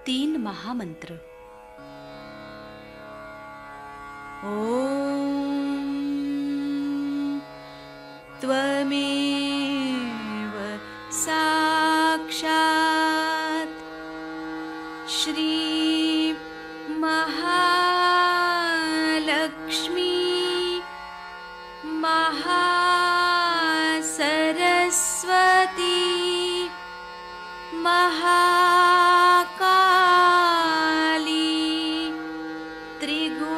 3 महामंत्र। ॐ त्वमेव साक्षात् श्री महालक्ष्मी महासरस्वती महाकाली त्रिगुणात्मिका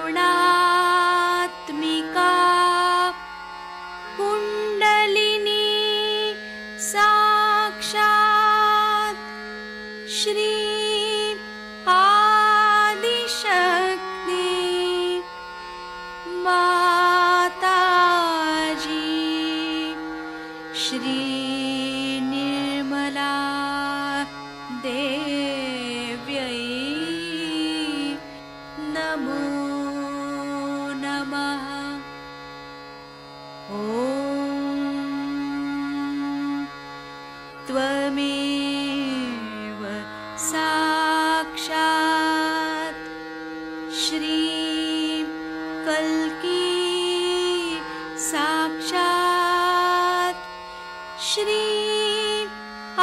कुण्डलिनी साक्षात् श्री आदिशक्ति माताजी श्री निर्मला देव्यै नमो नमः। ॐ त्वमेव साक्षात् श्री कल्की साक्षात् श्री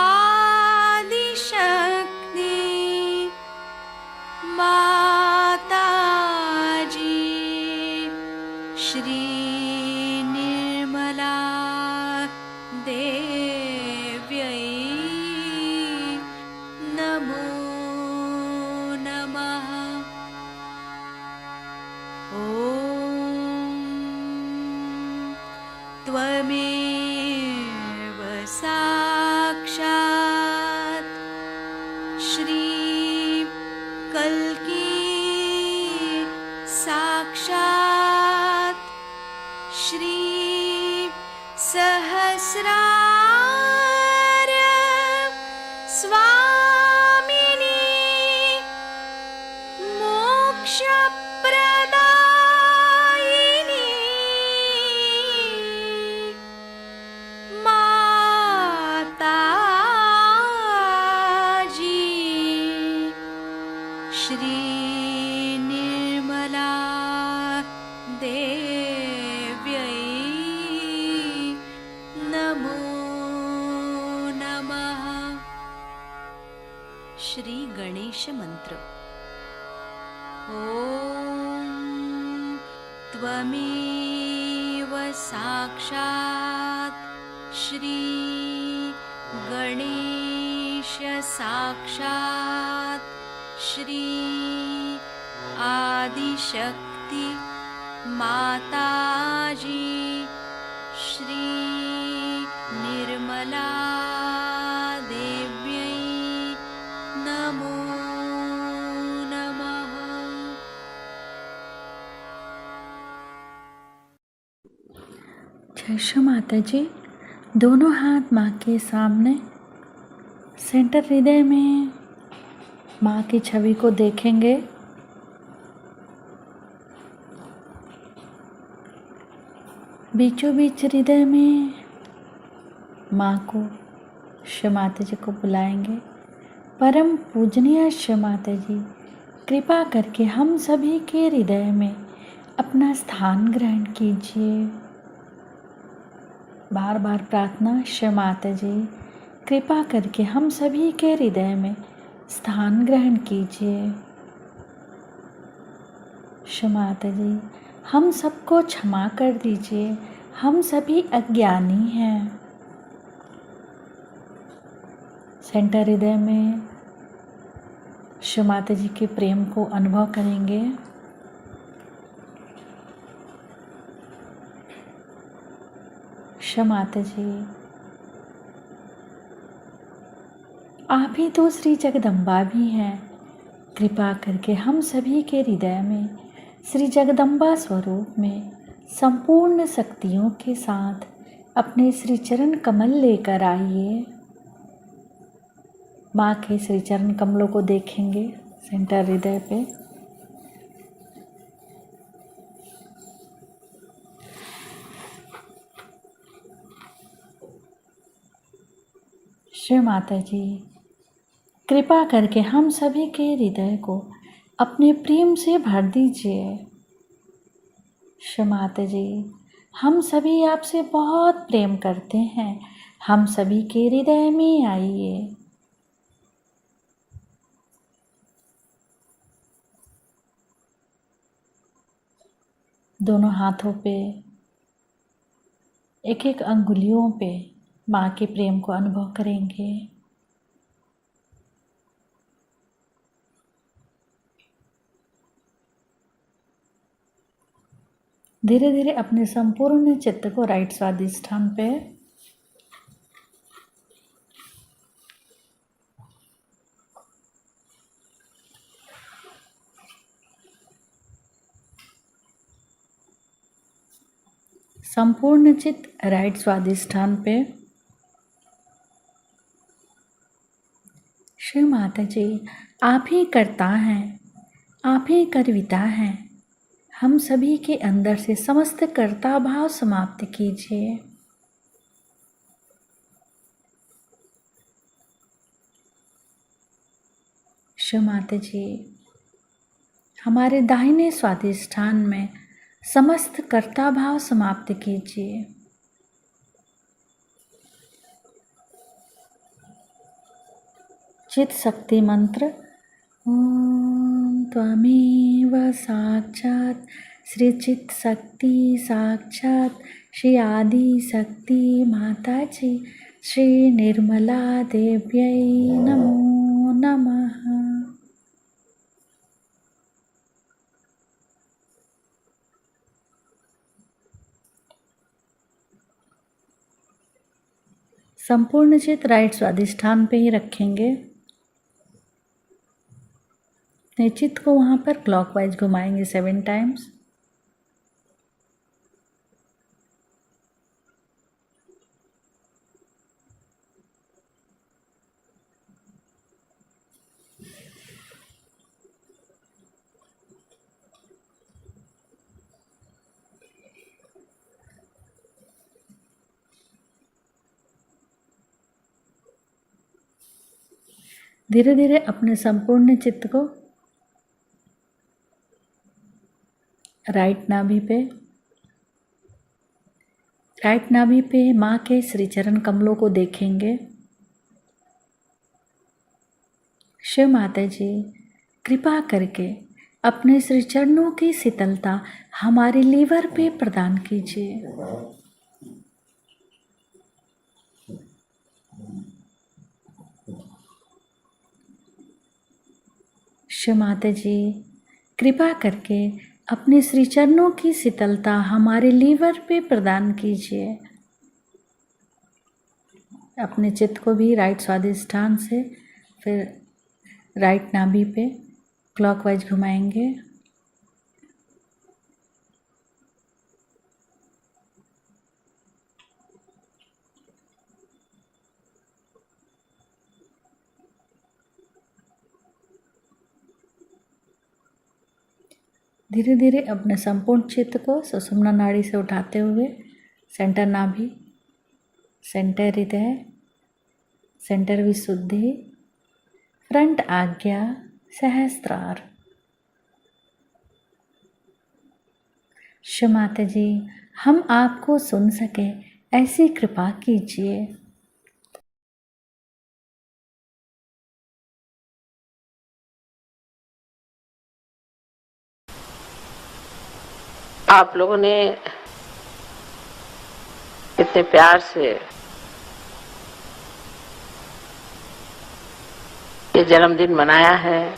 आदिशक्ति माताजी श्री निर्मला देव्यै नमो नमः। ॐ त्वमेव साक्षात् श्री कल्की साक्षात् श्री सहस्रार स्वामिनी मोक्षप्रदायिनी माताजी श्री निर्मला देव्यै नमो नमः। श्री गणेश मंत्र। ॐ त्वमेव साक्षात् श्री गणेश साक्षात् श्री आदिशक्ति माताजी श्री निर्मला देव्यै नमो नमः। जय श्री माता जी। दोनों हाथ माँ के सामने, सेंटर हृदय में माँ की छवि को देखेंगे। बीचों बीच हृदय में माँ को, श्री माता जी को बुलाएंगे। परम पूजनीय श्री माता जी, कृपा करके हम सभी के हृदय में अपना स्थान ग्रहण कीजिए। बार बार प्रार्थना, श्री माता जी कृपा करके हम सभी के हृदय में स्थान ग्रहण कीजिए। श्री माता जी हम सबको क्षमा कर दीजिए, हम सभी अज्ञानी हैं। सेंटर हृदय में श्री माता जी के प्रेम को अनुभव करेंगे। श्री माता जी आप ही तो श्री जगदम्बा भी हैं। कृपा करके हम सभी के हृदय में श्री जगदम्बा स्वरूप में संपूर्ण शक्तियों के साथ अपने श्री चरण कमल लेकर आइए। माँ के श्री चरण कमलों को देखेंगे सेंटर हृदय पे। श्री माता जी कृपा करके हम सभी के हृदय को अपने प्रेम से भर दीजिए। क्षमाते जी, हम सभी आपसे बहुत प्रेम करते हैं, हम सभी के हृदय में आइए। दोनों हाथों पे एक एक अंगुलियों पे माँ के प्रेम को अनुभव करेंगे। धीरे धीरे अपने संपूर्ण चित्त को राइट स्वादिष्ठान पे संपूर्ण चित्त राइट स्वादिष्ठान पे। श्री माता जी, आप ही करता हैं, आप ही करविता हैं, हम सभी के अंदर से समस्त कर्ता भाव समाप्त कीजिए। श्री माता जी, हमारे दाहिने स्वादिष्ठान में समस्त कर्ता भाव समाप्त कीजिए। चित शक्ति मंत्र ओम त्वमेव साक्षात् श्री चित शक्ति साक्षात् श्री आदि शक्ति माता जी श्री निर्मला देव्यै नमो नमः। संपूर्ण चित राइट स्वादिष्ठान पे ही रखेंगे। चित्त को वहाँ पर क्लॉकवाइज घुमाएंगे 7 टाइम्स। धीरे धीरे अपने संपूर्ण चित्त को राइट नाभि पे माँ के श्री चरण कमलों को देखेंगे। शिव माता जी, कृपा करके अपने श्री चरणों की शीतलता हमारे लीवर पे प्रदान कीजिए। शिव माता जी, कृपा करके अपने श्री चरणों की शीतलता हमारे लीवर पे प्रदान कीजिए। अपने चित्त को भी राइट स्वादिष्ठान से फिर राइट नाभि पे क्लॉकवाइज घुमाएंगे। धीरे धीरे अपने संपूर्ण चित्त को सुषुम्ना नाड़ी से उठाते हुए सेंटर नाभि, सेंटर हृदय, सेंटर विशुद्धि, फ्रंट आज्ञा, सहस्त्रार। शिव माता जी, हम आपको सुन सके ऐसी कृपा कीजिए। आप लोगों ने इतने प्यार से ये जन्मदिन मनाया है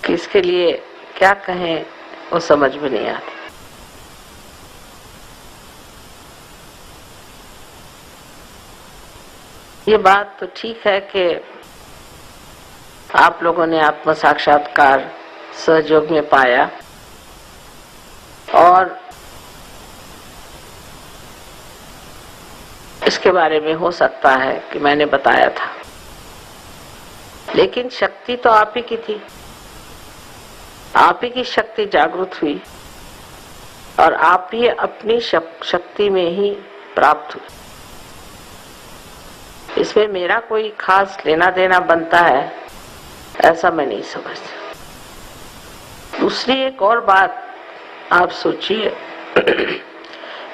कि इसके लिए क्या कहें वो समझ में नहीं आती। ये बात तो ठीक है कि आप लोगों ने आत्म साक्षात्कार सहयोग में पाया और इसके बारे में हो सकता है कि मैंने बताया था, लेकिन शक्ति तो आप ही की थी। आप ही की शक्ति जागृत हुई और आप ही अपनी शक्ति में ही प्राप्त हुई। इसमें मेरा कोई खास लेना देना बनता है, ऐसा मैं नहीं समझती। दूसरी एक और बात आप सोचिए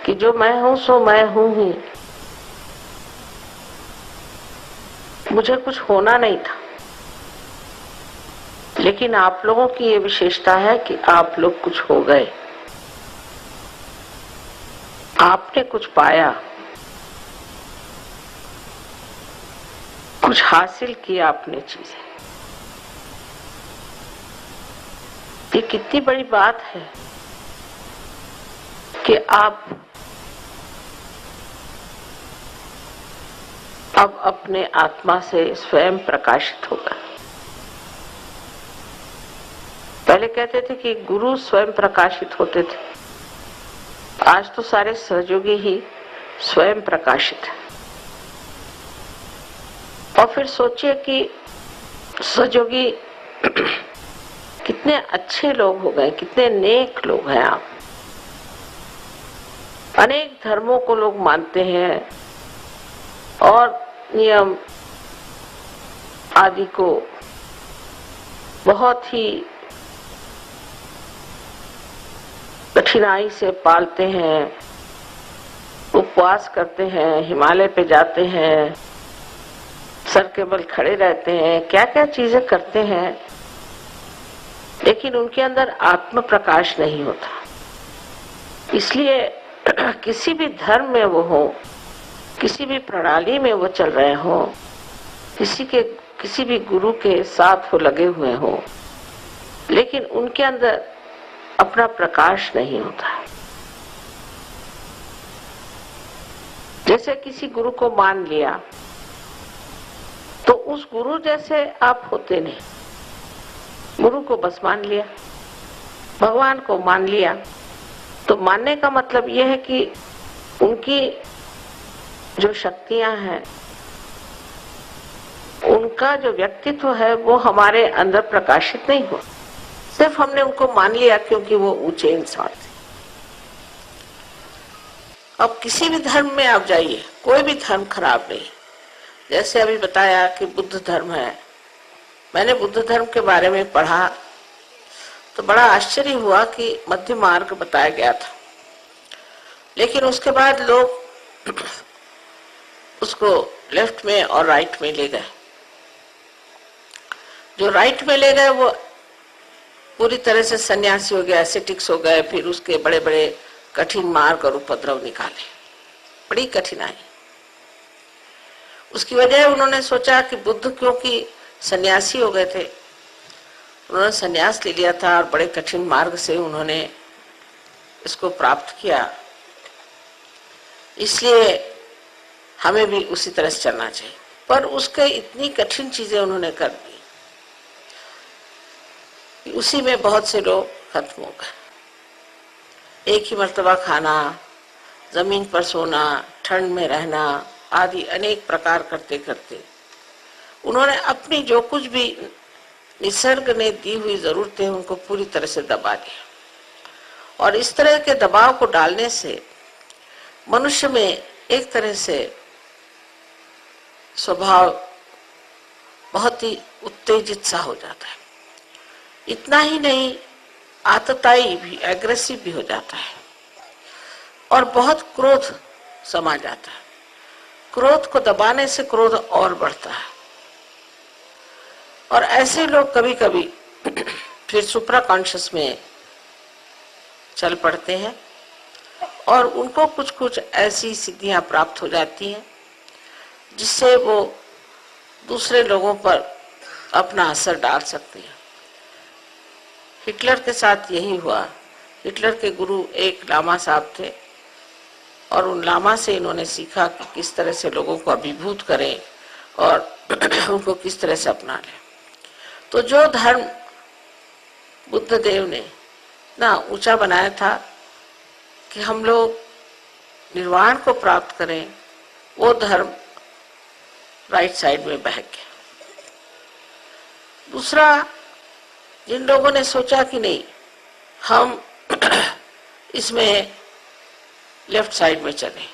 कि जो मैं हूं सो मैं हूं ही, मुझे कुछ होना नहीं था, लेकिन आप लोगों की ये विशेषता है कि आप लोग कुछ हो गए, आपने कुछ पाया, कुछ हासिल किया आपने चीजें। ये कितनी बड़ी बात है कि आप अब अपने आत्मा से स्वयं प्रकाशित होगा। पहले कहते थे कि गुरु स्वयं प्रकाशित होते थे, आज तो सारे सहयोगी ही स्वयं प्रकाशित है। और फिर सोचिए कि सहयोगी कितने अच्छे लोग हो गए, कितने नेक लोग हैं आप। अनेक धर्मों को लोग मानते हैं और नियम आदि को बहुत ही कठिनाई से पालते हैं, उपवास करते हैं, हिमालय पे जाते हैं, सर के बल खड़े रहते हैं, क्या क्या चीजें करते हैं, लेकिन उनके अंदर आत्म प्रकाश नहीं होता। इसलिए किसी भी धर्म में वो हो, किसी भी प्रणाली में वो चल रहे हो, किसी भी गुरु के साथ वो लगे हुए हो, लेकिन उनके अंदर अपना प्रकाश नहीं होता है। जैसे किसी गुरु को मान लिया तो उस गुरु जैसे आप होते नहीं, गुरु को बस मान लिया, भगवान को मान लिया। तो मानने का मतलब यह है कि उनकी जो शक्तियां हैं, उनका जो व्यक्तित्व है वो हमारे अंदर प्रकाशित नहीं हुआ, सिर्फ हमने उनको मान लिया क्योंकि वो ऊंचे इंसान थे। अब किसी भी धर्म में आप जाइए, कोई भी धर्म खराब नहीं। जैसे अभी बताया कि बुद्ध धर्म है, मैंने बुद्ध धर्म के बारे में पढ़ा तो बड़ा आश्चर्य हुआ कि मध्य मार्ग बताया गया था, लेकिन उसके बाद लोग उसको लेफ्ट में और राइट में ले गए। जो राइट में ले गए वो पूरी तरह से सन्यासी हो गए, एसेटिक्स हो गए, फिर उसके बड़े बड़े कठिन मार्ग और उपद्रव निकाले, बड़ी कठिनाई। उसकी वजह उन्होंने सोचा कि बुद्ध क्योंकि सन्यासी हो गए थे, उन्होंने सन्यास ले लिया था और बड़े कठिन मार्ग से उन्होंने इसको प्राप्त किया, इसलिए हमें भी उसी तरह से चलना चाहिए। पर उसके इतनी कठिन चीजें उन्होंने कर दी, उसी में बहुत से लोग खत्म हो गए। एक ही मर्तबा खाना, जमीन पर सोना, ठंड में रहना आदि अनेक प्रकार करते करते उन्होंने अपनी जो कुछ भी निसर्ग ने दी हुई जरूरतें उनको पूरी तरह से दबा दिया। और इस तरह के दबाव को डालने से मनुष्य में एक तरह से स्वभाव बहुत ही उत्तेजित सा हो जाता है। इतना ही नहीं, आतताई भी, एग्रेसिव भी हो जाता है और बहुत क्रोध समा जाता है। क्रोध को दबाने से क्रोध और बढ़ता है और ऐसे लोग कभी कभी फिर सुप्रा कॉन्शियस में चल पड़ते हैं और उनको कुछ कुछ ऐसी सिद्धियां प्राप्त हो जाती हैं जिससे वो दूसरे लोगों पर अपना असर डाल सकते हैं। हिटलर के साथ यही हुआ। हिटलर के गुरु एक लामा साहब थे और उन लामा से इन्होंने सीखा कि किस तरह से लोगों को अभिभूत करें और उनको किस तरह से अपना लें। तो जो धर्म बुद्ध देव ने ना ऊंचा बनाया था कि हम लोग निर्वाण को प्राप्त करें, वो धर्म राइट साइड में बह गया। दूसरा, जिन लोगों ने सोचा कि नहीं हम इसमें लेफ्ट साइड में चले,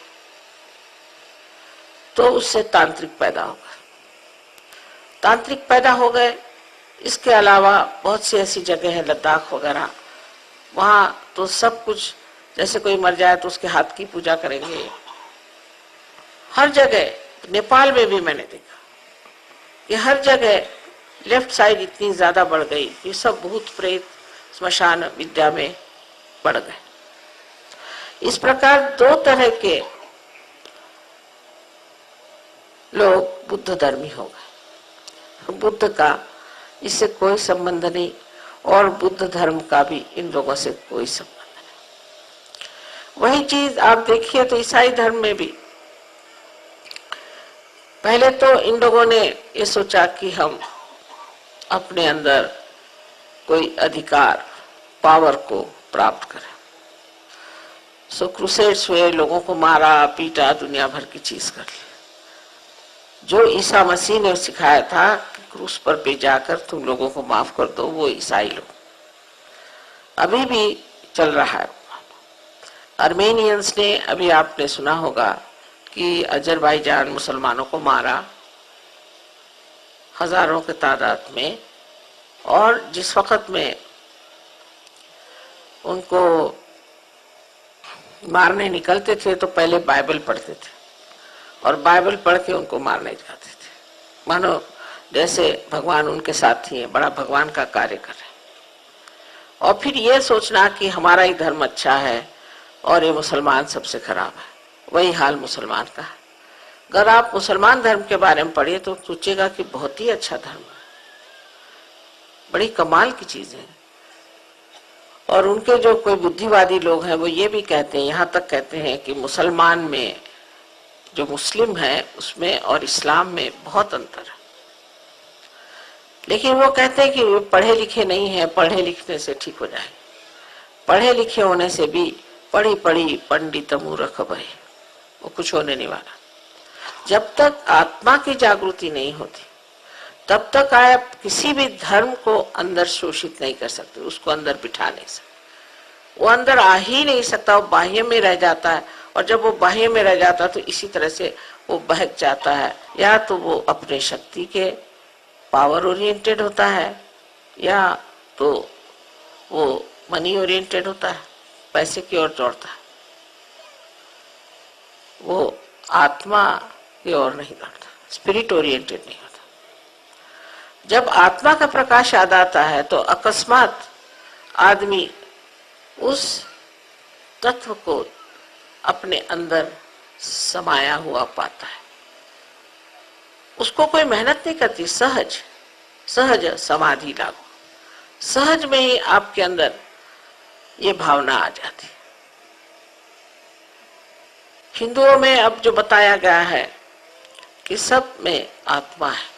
तो उससे तांत्रिक पैदा हो गए। तांत्रिक पैदा हो गए। इसके अलावा बहुत सी ऐसी जगह है, लद्दाख वगैरह, वहां तो सब कुछ, जैसे कोई मर जाए तो उसके हाथ की पूजा करेंगे। हर जगह, नेपाल में भी मैंने देखा कि हर जगह लेफ्ट साइड इतनी ज्यादा बढ़ गई कि सब भूत प्रेत स्मशान विद्या में बढ़ गए। इस प्रकार दो तरह के लोग बुद्ध धर्मी हो गए। बुद्ध का इससे कोई संबंध नहीं और बुद्ध धर्म का भी इन लोगों से कोई संबंध नहीं। वही चीज आप देखिए तो ईसाई धर्म में भी पहले तो इन लोगों ने ये सोचा कि हम अपने अंदर कोई अधिकार, पावर को प्राप्त करें। सो क्रूसेड्स हुए, लोगों को मारा पीटा, दुनिया भर की चीज कर ली। जो ईसा मसीह ने सिखाया था कि क्रूस पर पे जाकर तुम लोगों को माफ कर दो, वो ईसाई लोग अभी भी चल रहा है। आर्मेनियंस ने, अभी आपने सुना होगा कि अजरबैजान मुसलमानों को मारा हजारों के तादाद में, और जिस वक्त में उनको मारने निकलते थे तो पहले बाइबल पढ़ते थे और बाइबल पढ़ के उनको मारने जाते थे, मानो जैसे भगवान उनके साथी हैं, बड़ा भगवान का कार्य कर रहे हैं। और फिर ये सोचना कि हमारा ही धर्म अच्छा है और ये मुसलमान सबसे खराब है। वही हाल मुसलमान का है। अगर आप मुसलमान धर्म के बारे में पढ़िए तो सोचेगा कि बहुत ही अच्छा धर्म है, बड़ी कमाल की चीज है। और उनके जो कोई बुद्धिवादी लोग हैं वो ये भी कहते हैं, यहाँ तक कहते हैं कि मुसलमान में, जो मुस्लिम है उसमें और इस्लाम में बहुत अंतर है। लेकिन वो कहते हैं कि वो पढ़े लिखे नहीं है, पढ़े लिखने से ठीक हो जाए। पढ़े लिखे होने से भी पढ़ी पढ़ी पंडित मूर्ख भय, वो कुछ होने नहीं वाला। जब तक आत्मा की जागृति नहीं होती तब तक आप किसी भी धर्म को अंदर शोषित नहीं कर सकते, उसको अंदर बिठा नहीं सकते। वो अंदर आ ही नहीं सकता, वो बाह्य में रह जाता है। और जब वो बाह्य में रह जाता है तो इसी तरह से वो बहक जाता है। या तो वो अपने शक्ति के पावर ओरिएंटेड होता है, या तो वो मनी ओरिएंटेड होता है, पैसे की ओर दौड़ता है, वो आत्मा की ओर नहीं दौड़ता, स्पिरिट ओरिएंटेड नहीं होता। जब आत्मा का प्रकाश याद आता है तो अकस्मात आदमी उस तत्व को अपने अंदर समाया हुआ पाता है। उसको कोई मेहनत नहीं करती, सहज सहज समाधि लागू, सहज में ही आपके अंदर ये भावना आ जाती। हिंदुओं में अब जो बताया गया है कि सब में आत्मा है,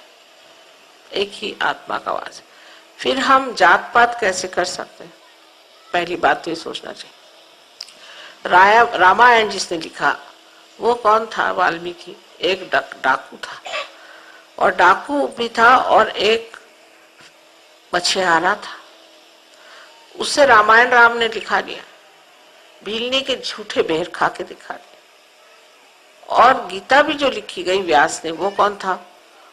एक ही आत्मा का वास है, फिर हम जात पात कैसे कर सकते हैं? पहली बात तो ये सोचना चाहिए। रामायण जिसने लिखा वो कौन था? वाल्मीकि। एक डाकू था, और डाकू भी था और एक मछुआरा था। उससे रामायण राम ने लिखा दिया, भीलनी के झूठे बेर खा के दिखा दिया। और गीता भी जो लिखी गई व्यास ने, वो कौन था?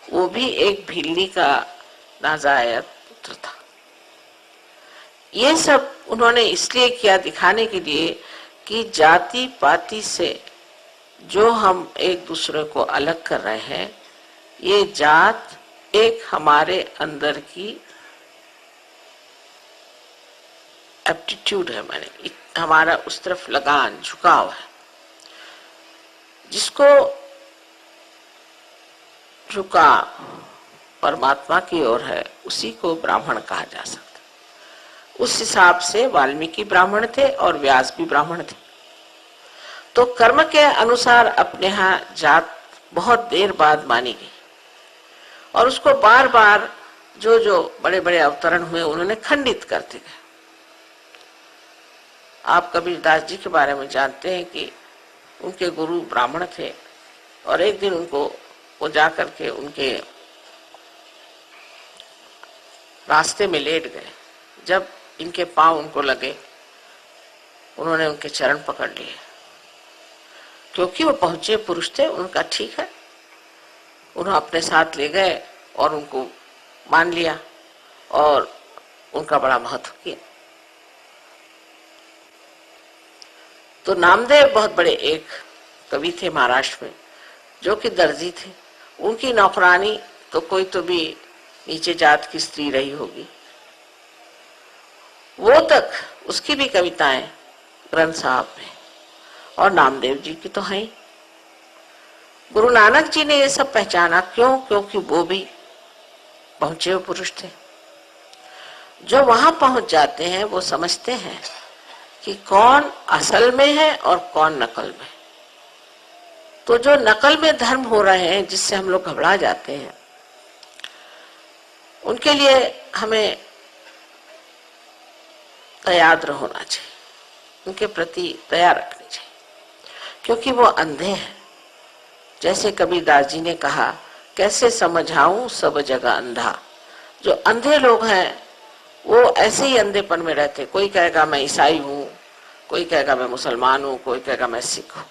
वो भी एक भीलनी का नाजायज पुत्र था। ये सब उन्होंने इसलिए किया, दिखाने के लिए कि जाति पाति से जो हम एक दूसरे को अलग कर रहे हैं, ये जात एक हमारे अंदर की एप्टीट्यूड है, माने हमारा उस तरफ लगान, झुकाव है। जिसको झुका परमात्मा की ओर है, उसी को ब्राह्मण कहा जा सकता। उस हिसाब से वाल्मीकि ब्राह्मण थे और व्यास भी ब्राह्मण थे। तो कर्म के अनुसार अपने यहाँ जात बहुत देर बाद मानी गई, और उसको बार बार जो जो बड़े बड़े अवतरण हुए उन्होंने खंडित करते गए। आप कबीरदास जी के बारे में जानते हैं कि उनके गुरु ब्राह्मण थे, और एक दिन उनको वो जा करके उनके रास्ते में लेट गए। जब इनके पांव उनको लगे, उन्होंने उनके चरण पकड़ लिए, क्योंकि वो पहुंचे पुरुष थे। उनका ठीक है, उन्हें अपने साथ ले गए और उनको मान लिया और उनका बड़ा महत्व किया। तो नामदेव बहुत बड़े एक कवि थे महाराष्ट्र में, जो कि दर्जी थे। उनकी नौकरानी तो कोई तो भी नीचे जात की स्त्री रही होगी, वो तक उसकी भी कविताएं ग्रंथ साहब में, और नामदेव जी की तो है ही। गुरु नानक जी ने ये सब पहचाना, क्यों? क्योंकि वो भी पहुंचे हुए पुरुष थे। जो वहां पहुंच जाते हैं वो समझते हैं कि कौन असल में है और कौन नकल में। तो जो नकल में धर्म हो रहे हैं, जिससे हम लोग घबरा जाते हैं, उनके लिए हमें तैयार होना चाहिए, उनके प्रति दया रखनी चाहिए, क्योंकि वो अंधे हैं। जैसे कबीरदास जी ने कहा, कैसे समझाऊं सब जगह अंधा। जो अंधे लोग हैं वो ऐसे ही अंधेपन में रहते। कोई कहेगा मैं ईसाई हूं, कोई कहेगा मैं मुसलमान हूं, कोई कहेगा मैं सिख हूं।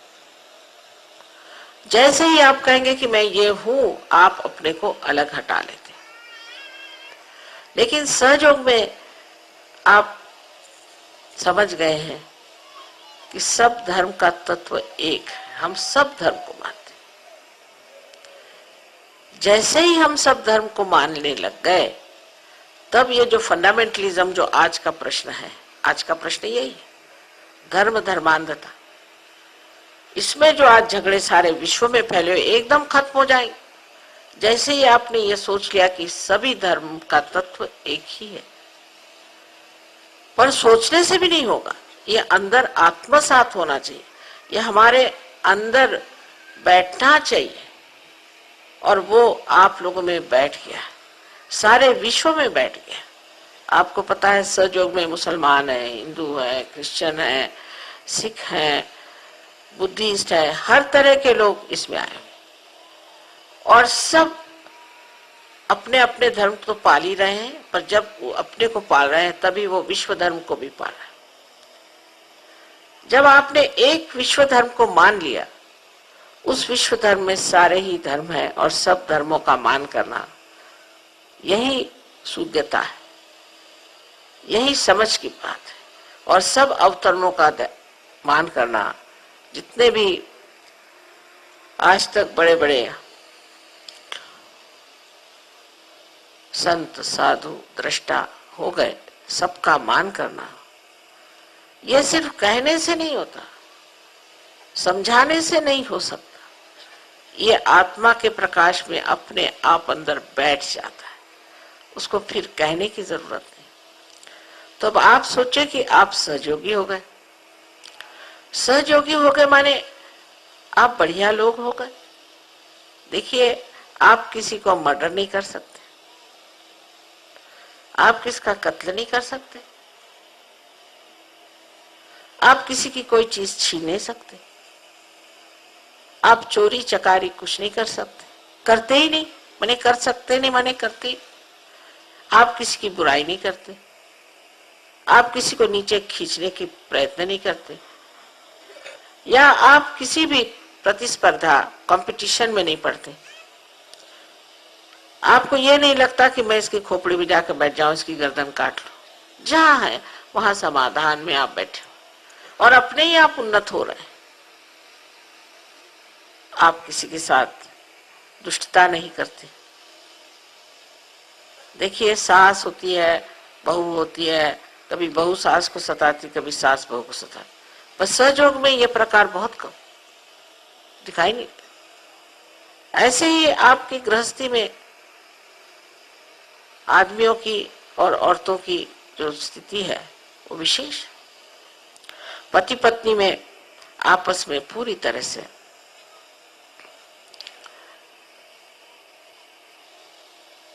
जैसे ही आप कहेंगे कि मैं ये हूं, आप अपने को अलग हटा लेते। लेकिन सहयोग में आप समझ गए हैं कि सब धर्म का तत्व एक है, हम सब धर्म को मानते। जैसे ही हम सब धर्म को मानने लग गए, तब ये जो फंडामेंटलिज्म, जो आज का प्रश्न है, आज का प्रश्न यही है, धर्म धर्मांधता, इसमें जो आज झगड़े सारे विश्व में फैले हुए, एकदम खत्म हो जाएंगे। जैसे ही आपने ये सोच लिया कि सभी धर्म का तत्व एक ही है। पर सोचने से भी नहीं होगा, ये अंदर आत्मसात होना चाहिए, ये हमारे अंदर बैठना चाहिए। और वो आप लोगों में बैठ गया, सारे विश्व में बैठ गया। आपको पता है सहयोग में मुसलमान है, हिंदू है, क्रिश्चियन है, सिख है, बुद्धिस्ट है, हर तरह के लोग इसमें आए और सब अपने अपने धर्म तो पाल ही रहे हैं। पर जब वो अपने को पाल रहे हैं, तभी वो विश्व धर्म को भी पाल रहे हैं। जब आपने एक विश्व धर्म को मान लिया, उस विश्व धर्म में सारे ही धर्म है और सब धर्मों का मान करना, यही शुद्धता है, यही समझ की बात है। और सब अवतरणों का मान करना, जितने भी आज तक बड़े बड़े संत साधु दृष्टा हो गए, सबका मान करना, यह सिर्फ कहने से नहीं होता, समझाने से नहीं हो सकता। ये आत्मा के प्रकाश में अपने आप अंदर बैठ जाता है, उसको फिर कहने की जरूरत नहीं। तो अब आप सोचे कि आप सहयोगी हो गए। सहयोगी हो गए माने आप बढ़िया लोग हो गए। देखिए, आप किसी को मर्डर नहीं कर सकते, आप किसका कत्ल नहीं कर सकते, आप किसी की कोई चीज छीन नहीं सकते, आप चोरी चकारी कुछ नहीं कर सकते, करते ही नहीं, माने कर सकते नहीं, माने करते ही। आप किसी की बुराई नहीं करते, आप किसी को नीचे खींचने की प्रयत्न नहीं करते, या आप किसी भी प्रतिस्पर्धा कंपटीशन में नहीं पड़ते। आपको ये नहीं लगता कि मैं इसकी खोपड़ी में जाकर बैठ जाऊं, इसकी गर्दन काट लूं। जहां है वहां समाधान में आप बैठे हो और अपने ही आप उन्नत हो रहे हैं। आप किसी के साथ दुष्टता नहीं करते। देखिए, सास होती है, बहू होती है, कभी बहू सास को सताती, कभी सास बहू को सताती। पर सहयोग में ये प्रकार बहुत कम दिखाई नहीं देता। ऐसे ही आपकी गृहस्थी में आदमियों की और औरतों की जो स्थिति है वो विशेष। पति पत्नी में आपस में पूरी तरह से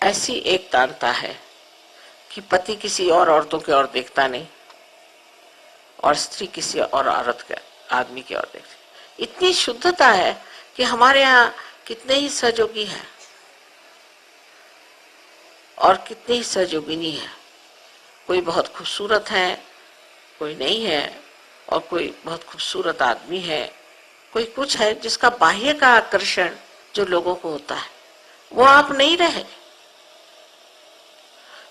ऐसी एकतांता है कि पति किसी और औरतों की ओर देखता नहीं और स्त्री किसी और औरत के आदमी की ओर देखती। इतनी शुद्धता है कि हमारे यहाँ कितने ही सहयोगी हैं और कितनी ही सहयोगिनी है। कोई बहुत खूबसूरत है, कोई नहीं है, और कोई बहुत खूबसूरत आदमी है, कोई कुछ है जिसका बाह्य का आकर्षण जो लोगों को होता है, वो आप नहीं रहे,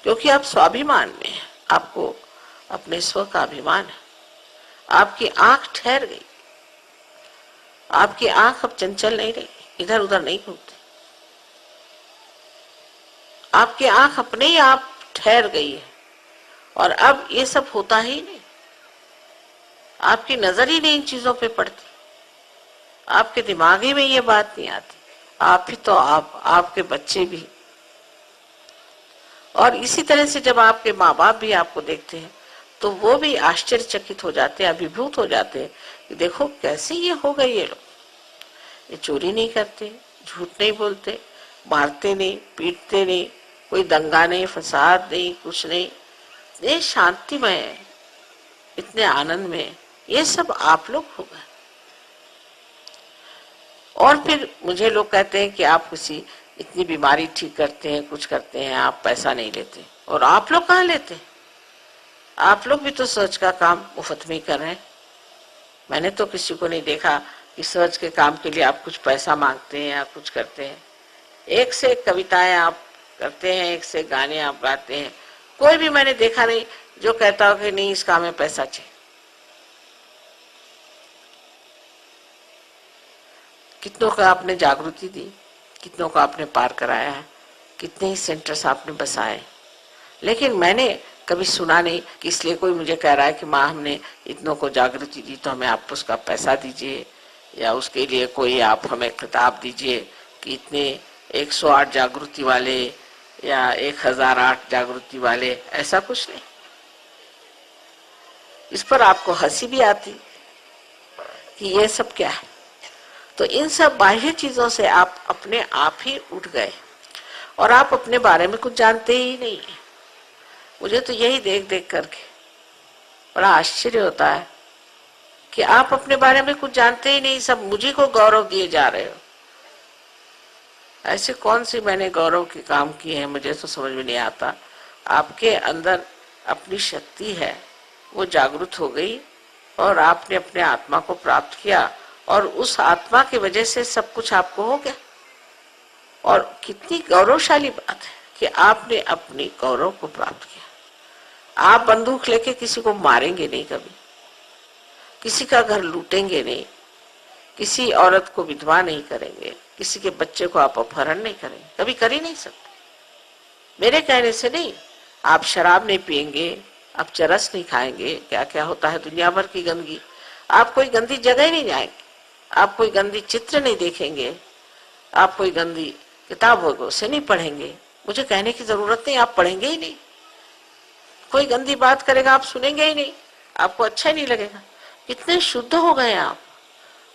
क्योंकि आप स्वाभिमान में हैं, आपको अपने स्व का अभिमान है। आपकी आंख ठहर गई, आपकी आंख अब चंचल नहीं रही, इधर उधर नहीं घूमती, आपकी आंख अपने ही आप ठहर गई है। और अब ये सब होता ही नहीं, आपकी नजर ही नहीं इन चीजों पे पड़ती, आपके दिमाग ही में ये बात नहीं आती। आप ही तो आप, आपके बच्चे भी, और इसी तरह से जब आपके माँ बाप भी आपको देखते हैं तो वो भी आश्चर्यचकित हो जाते हैं, अभिभूत हो जाते हैं कि देखो कैसे ये हो गए ये लोग, ये चोरी नहीं करते, झूठ नहीं बोलते, मारते नहीं, पीटते नहीं, कोई दंगा नहीं, फसाद नहीं, कुछ नहीं, ये शांतिमय है, इतने आनंद में, ये सब आप लोग हो गए। और फिर मुझे लोग कहते हैं कि आप किसी इतनी बीमारी ठीक करते हैं, कुछ करते हैं, आप पैसा नहीं लेते। और आप लोग कहाँ लेते हैं? आप लोग भी तो सर्च का काम मुफ्त में कर रहे हैं। मैंने तो किसी को नहीं देखा कि सर्च के काम के लिए आप कुछ पैसा मांगते हैं या कुछ करते हैं। एक से एक कविताएं आप करते हैं, एक से गाने आप गाते हैं, कोई भी मैंने देखा नहीं जो कहता हो कि नहीं इस काम में पैसा चाहिए। कितनों का आपने जागृति दी, कितनों का आपने पार कराया है, कितने ही सेंटर्स आपने बसाए, लेकिन मैंने कभी सुना नहीं कि इसलिए कोई मुझे कह रहा है कि माँ हमने इतनों को जागृति दी तो हमें आप उसका पैसा दीजिए, या उसके लिए कोई आप हमें खिताब दीजिए कि इतने 108 जागृति वाले या 1008 जागृति वाले, ऐसा कुछ नहीं। इस पर आपको हंसी भी आती कि ये सब क्या है। तो इन सब बाह्य चीजों से आप अपने आप ही उठ गए और आप अपने बारे में कुछ जानते ही नहीं है। मुझे तो यही देख देख करके बड़ा आश्चर्य होता है कि आप अपने बारे में कुछ जानते ही नहीं, सब मुझे को गौरव दिए जा रहे हो। ऐसे कौन सी मैंने गौरव के काम किए हैं, मुझे तो समझ में नहीं आता। आपके अंदर अपनी शक्ति है, वो जागृत हो गई और आपने अपने आत्मा को प्राप्त किया और उस आत्मा की वजह से सब कुछ आपको हो गया। और कितनी गौरवशाली बात है कि आपने अपनी गौरव को प्राप्त किया। आप बंदूक लेके किसी को मारेंगे नहीं कभी, किसी का घर लूटेंगे नहीं, किसी औरत को विधवा नहीं करेंगे, किसी के बच्चे को आप अपहरण नहीं करेंगे, कभी कर ही नहीं सकते। मेरे कहने से नहीं। आप शराब नहीं पिएंगे, आप चरस नहीं खाएंगे, क्या क्या होता है दुनिया भर की गंदगी। आप कोई गंदी जगह नहीं जाएंगे, आप कोई गंदी चित्र नहीं देखेंगे, आप कोई गंदी किताबों से नहीं पढ़ेंगे। मुझे कहने की जरूरत नहीं, आप पढ़ेंगे ही नहीं। कोई गंदी बात करेगा आप सुनेंगे ही नहीं, आपको अच्छा ही नहीं लगेगा। कितने शुद्ध हो गए आप,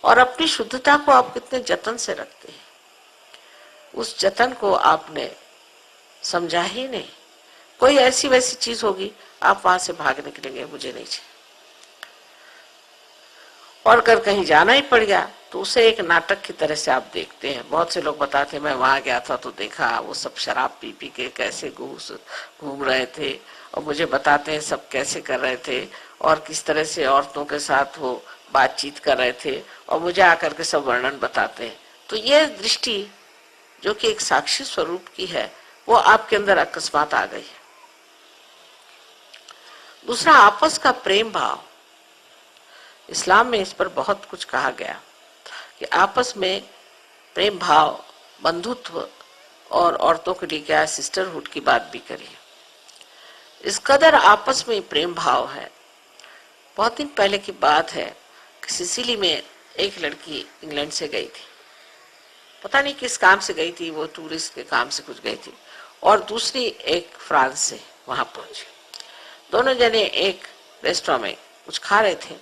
और अपनी शुद्धता को आप कितने जतन से रखते हैं। उस जतन को आपने समझा ही नहीं। कोई ऐसी वैसी चीज होगी आप वहां से भाग निकलेंगे, मुझे नहीं चाहिए। और अगर कहीं जाना ही पड़ गया तो उसे एक नाटक की तरह से आप देखते हैं। बहुत से लोग बताते हैं मैं वहां गया था तो देखा वो सब शराब पी पी के कैसे घूम रहे थे, और मुझे बताते हैं सब कैसे कर रहे थे और किस तरह से औरतों के साथ वो बातचीत कर रहे थे, और मुझे आकर के सब वर्णन बताते हैं। तो ये दृष्टि जो कि एक साक्षी स्वरूप की है वो आपके अंदर अकस्मात आ गई है। दूसरा, आपस का प्रेम भाव। इस्लाम में इस पर बहुत कुछ कहा गया कि आपस में प्रेम भाव, बंधुत्व, और औरतों के लिए क्या सिस्टरहुड की बात भी करी। इस कदर आपस में प्रेम भाव है। बहुत दिन पहले की बात है कि सिसिली में एक लड़की इंग्लैंड से गई थी, पता नहीं किस काम से गई थी, वो टूरिस्ट के काम से कुछ गई थी, और दूसरी एक फ्रांस से वहां पहुंची। दोनों जने एक रेस्टोरेंट में कुछ खा रहे थे।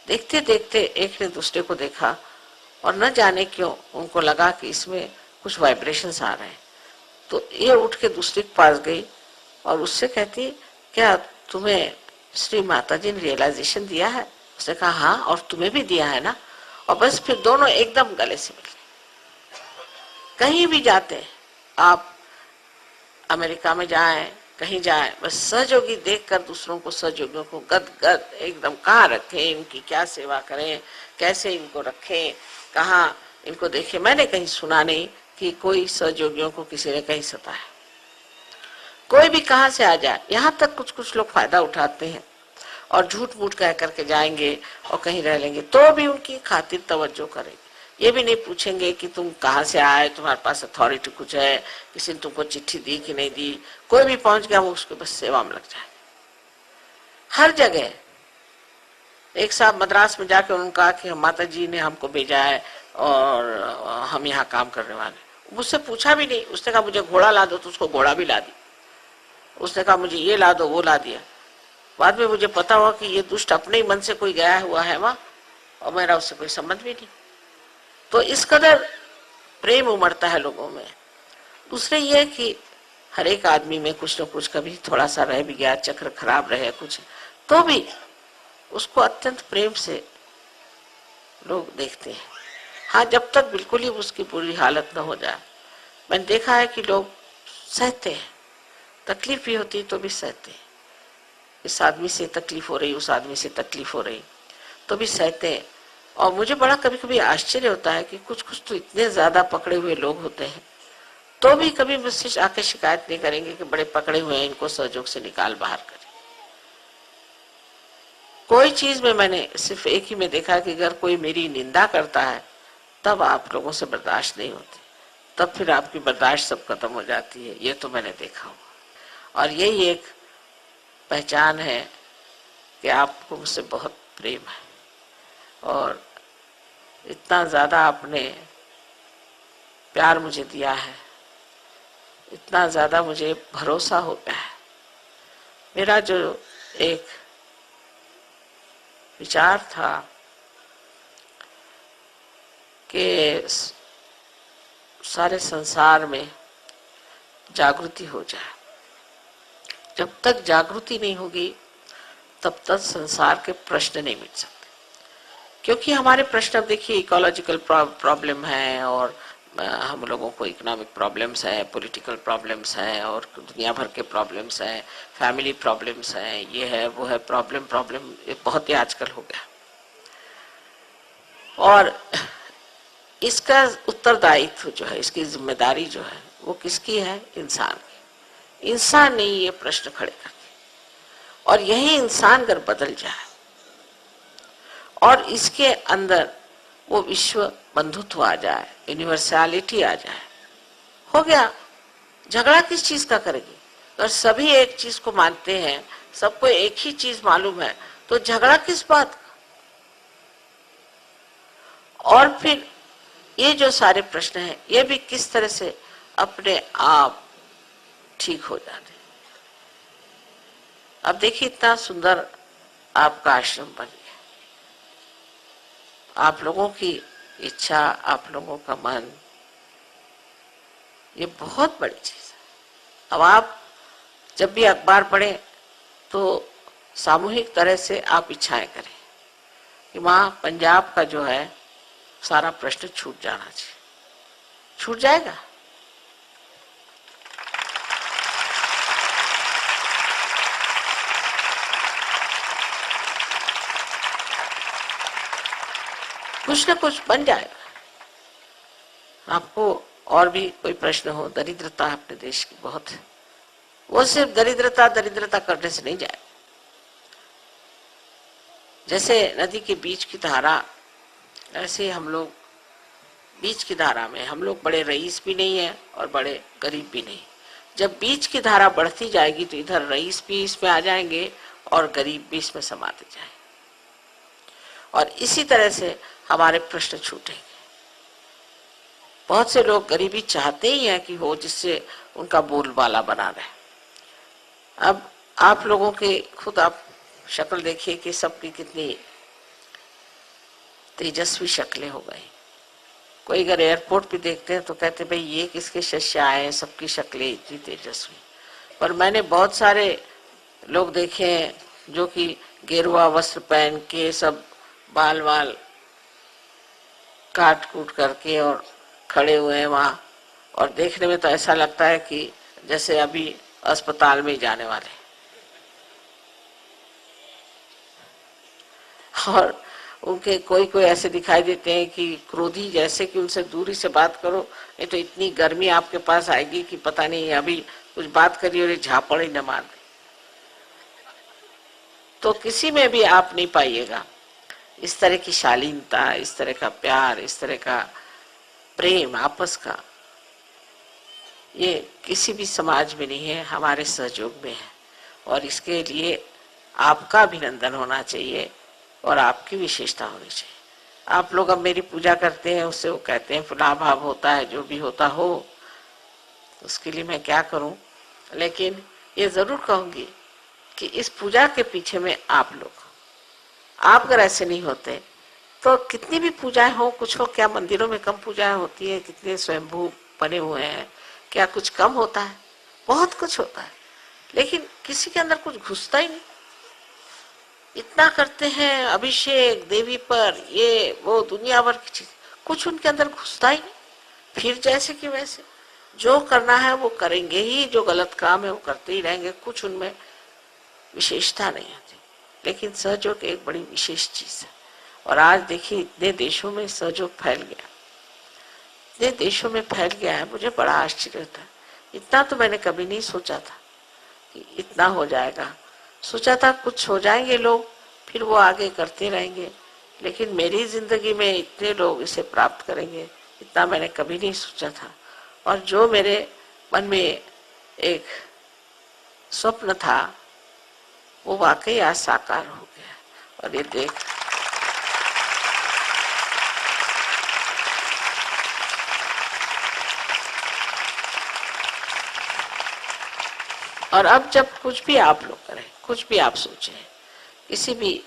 देखते देखते एक ने दूसरे को देखा और न जाने क्यों उनको लगा कि इसमें कुछ वाइब्रेशंस आ रहे हैं। तो ये उठ के दूसरे के पास गई और उससे कहती, क्या तुम्हें श्री माता जी ने रियलाइजेशन दिया है? उसने कहा हाँ, और तुम्हें भी दिया है ना। और बस फिर दोनों एकदम गले से मिले। कहीं भी जाते हैं आप, अमेरिका में जाएं, कहीं जाएं, बस सहयोगी देखकर दूसरों को, सहयोगियों को गद गद एकदम कहाँ रखें, इनकी क्या सेवा करें, कैसे इनको रखें, कहाँ इनको देखें। मैंने कहीं सुना नहीं कि कोई सहयोगियों को किसी ने कहीं सताया, कोई भी कहां से आ जाए। यहाँ तक कुछ कुछ लोग फायदा उठाते हैं और झूठ मूठ कह करके जाएंगे और कहीं रह लेंगे, तो भी उनकी खातिर तवज्जो करेंगे। ये भी नहीं पूछेंगे कि तुम कहाँ से आए, तुम्हारे पास अथॉरिटी कुछ है, किसी ने तुमको चिट्ठी दी कि नहीं दी। कोई भी पहुंच गया वो उसके बस सेवा में लग जाए। हर जगह एक साहब मद्रास में जाके उन्होंने कहा कि माता जी ने हमको भेजा है और हम यहाँ काम करने वाले। मुझसे पूछा भी नहीं, उसने कहा मुझे घोड़ा ला दो, तो उसको घोड़ा भी ला दी। उसने कहा मुझे ये ला दो, वो ला दिया। बाद में मुझे पता हुआ कि ये दुष्ट अपने ही मन से कोई गया हुआ है वहां, और मेरा उससे कोई संबंध भी नहीं। तो इस कदर प्रेम उमड़ता है लोगों में। दूसरे ये कि हर एक आदमी में कुछ न कुछ कभी थोड़ा सा रह भी गया, चक्र खराब रहे कुछ, तो भी उसको अत्यंत प्रेम से लोग देखते हैं। हाँ, जब तक बिल्कुल ही उसकी बुरी हालत न हो जाए। मैंने देखा है कि लोग सहते हैं, तकलीफ भी होती है तो भी सहते हैं। इस आदमी से तकलीफ हो रही, उस आदमी से तकलीफ हो रही, तो भी सहते हैं। और मुझे बड़ा कभी कभी आश्चर्य होता है कि कुछ कुछ तो इतने ज्यादा पकड़े हुए लोग होते हैं, तो भी कभी मुझसे आके शिकायत नहीं करेंगे कि बड़े पकड़े हुए हैं, इनको सहयोग से निकाल बाहर करें। कोई चीज में मैंने सिर्फ एक ही में देखा कि अगर कोई मेरी निंदा करता है तब आप लोगों से बर्दाश्त नहीं होती, तब फिर आपकी बर्दाश्त सब खत्म हो जाती है। ये तो मैंने देखा हुआ, और यही एक पहचान है कि आपको मुझसे बहुत प्रेम है और इतना ज्यादा आपने प्यार मुझे दिया है, इतना ज्यादा मुझे भरोसा हो गया है। मेरा जो एक विचार था कि सारे संसार में जागृति हो जाए, जब तक जागृति नहीं होगी तब तक संसार के प्रश्न नहीं मिट सकते। क्योंकि हमारे प्रश्न, अब देखिए, इकोलॉजिकल प्रॉब्लम है और हम लोगों को इकोनॉमिक प्रॉब्लम्स है, पॉलिटिकल प्रॉब्लम्स है और दुनिया भर के प्रॉब्लम्स हैं, फैमिली प्रॉब्लम्स हैं, ये है वो है, प्रॉब्लम ये बहुत ही आजकल हो गया। और इसका उत्तरदायित्व जो है, इसकी जिम्मेदारी जो है, वो किसकी है? इंसान की। इंसान ने ये प्रश्न खड़े कर दिए, और यही इंसान अगर बदल जाए और इसके अंदर वो विश्व बंधुत्व आ जाए, यूनिवर्सैलिटी आ जाए, हो गया। झगड़ा किस चीज का करेगी? अगर सभी एक चीज को मानते हैं, सबको एक ही चीज मालूम है, तो झगड़ा किस बात का? और फिर ये जो सारे प्रश्न हैं, ये भी किस तरह से अपने आप ठीक हो जाते। अब देखिए, इतना सुंदर आपका आश्रम बन गया, आप लोगों की इच्छा, आप लोगों का मन, ये बहुत बड़ी चीज है। अब आप जब भी अखबार पढ़ें तो सामूहिक तरह से आप इच्छाएं करें कि वहां पंजाब का जो है सारा प्रश्न छूट जाना चाहिए। छूट जाएगा? कुछ ना कुछ बन जाएगा। आपको और भी कोई प्रश्न हो, दरिद्रता अपने देश की बहुत है, वो सिर्फ दरिद्रता करने से नहीं जाए। जैसे नदी के बीच की धारा, ऐसे हम लोग बीच की धारा में, हम लोग बड़े रईस भी नहीं है और बड़े गरीब भी नहीं। जब बीच की धारा बढ़ती जाएगी तो इधर रईस भी इसमें आ जाएंगे और गरीब भी इसमें समाते जाएंगे, और इसी तरह से हमारे प्रश्न छूटेंगे। बहुत से लोग गरीबी चाहते ही हैं कि हो, जिससे उनका बोलबाला बना रहे। अब आप लोगों के खुद आप शक्ल देखिए कि सबकी कितनी तेजस्वी शक्लें हो गई। कोई अगर एयरपोर्ट पे देखते हैं तो कहते भाई ये किसके शिष्य आए हैं, सबकी शक्लें इतनी तेजस्वी। पर मैंने बहुत सारे लोग देखे हैं जो कि गेरुआ वस्त्र पहन के, सब बाल वाल काट कूट करके और खड़े हुए हैं वहां, और देखने में तो ऐसा लगता है कि जैसे अभी अस्पताल में जाने वाले। और उनके कोई कोई ऐसे दिखाई देते हैं कि क्रोधी, जैसे कि उनसे दूरी से बात करो, नहीं तो इतनी गर्मी आपके पास आएगी कि पता नहीं अभी कुछ बात करी और झापड़ ही न मार दे। तो किसी में भी आप नहीं पाइएगा इस तरह की शालीनता, इस तरह का प्यार, इस तरह का प्रेम आपस का। ये किसी भी समाज में नहीं है, हमारे सहयोग में है। और इसके लिए आपका अभिनंदन होना चाहिए और आपकी विशेषता होनी चाहिए। आप लोग अब मेरी पूजा करते हैं, उससे वो कहते हैं फुला भाव होता है, जो भी होता हो, उसके लिए मैं क्या करूं। लेकिन ये जरूर कहूंगी कि इस पूजा के पीछे में आप लोग, आप अगर ऐसे नहीं होते तो कितनी भी पूजाएं हो, कुछ हो, क्या मंदिरों में कम पूजाएं होती है, कितने स्वयंभू बने हुए हैं, क्या कुछ कम होता है? बहुत कुछ होता है, लेकिन किसी के अंदर कुछ घुसता ही नहीं। इतना करते हैं अभिषेक देवी पर, ये वो दुनिया भर की चीज, कुछ उनके अंदर घुसता ही नहीं। फिर जैसे कि वैसे जो करना है वो करेंगे ही, जो गलत काम है वो करते ही रहेंगे, कुछ उनमें विशेषता नहीं आती। लेकिन सहयोग एक बड़ी विशेष चीज है। और आज देखिए इतने देशों में सहयोग फैल गया, इतने देशों में फैल गया है, मुझे बड़ा आश्चर्य होता है। इतना तो मैंने कभी नहीं सोचा था कि इतना हो जाएगा। सोचा था कुछ हो जाएंगे लोग, फिर वो आगे करते रहेंगे, लेकिन मेरी जिंदगी में इतने लोग इसे प्राप्त करेंगे, इतना मैंने कभी नहीं सोचा था। और जो मेरे मन में एक स्वप्न था वो वाकई आज साकार हो गया। और ये देख और अब जब कुछ भी आप लोग करें, कुछ भी आप सोचें, किसी भी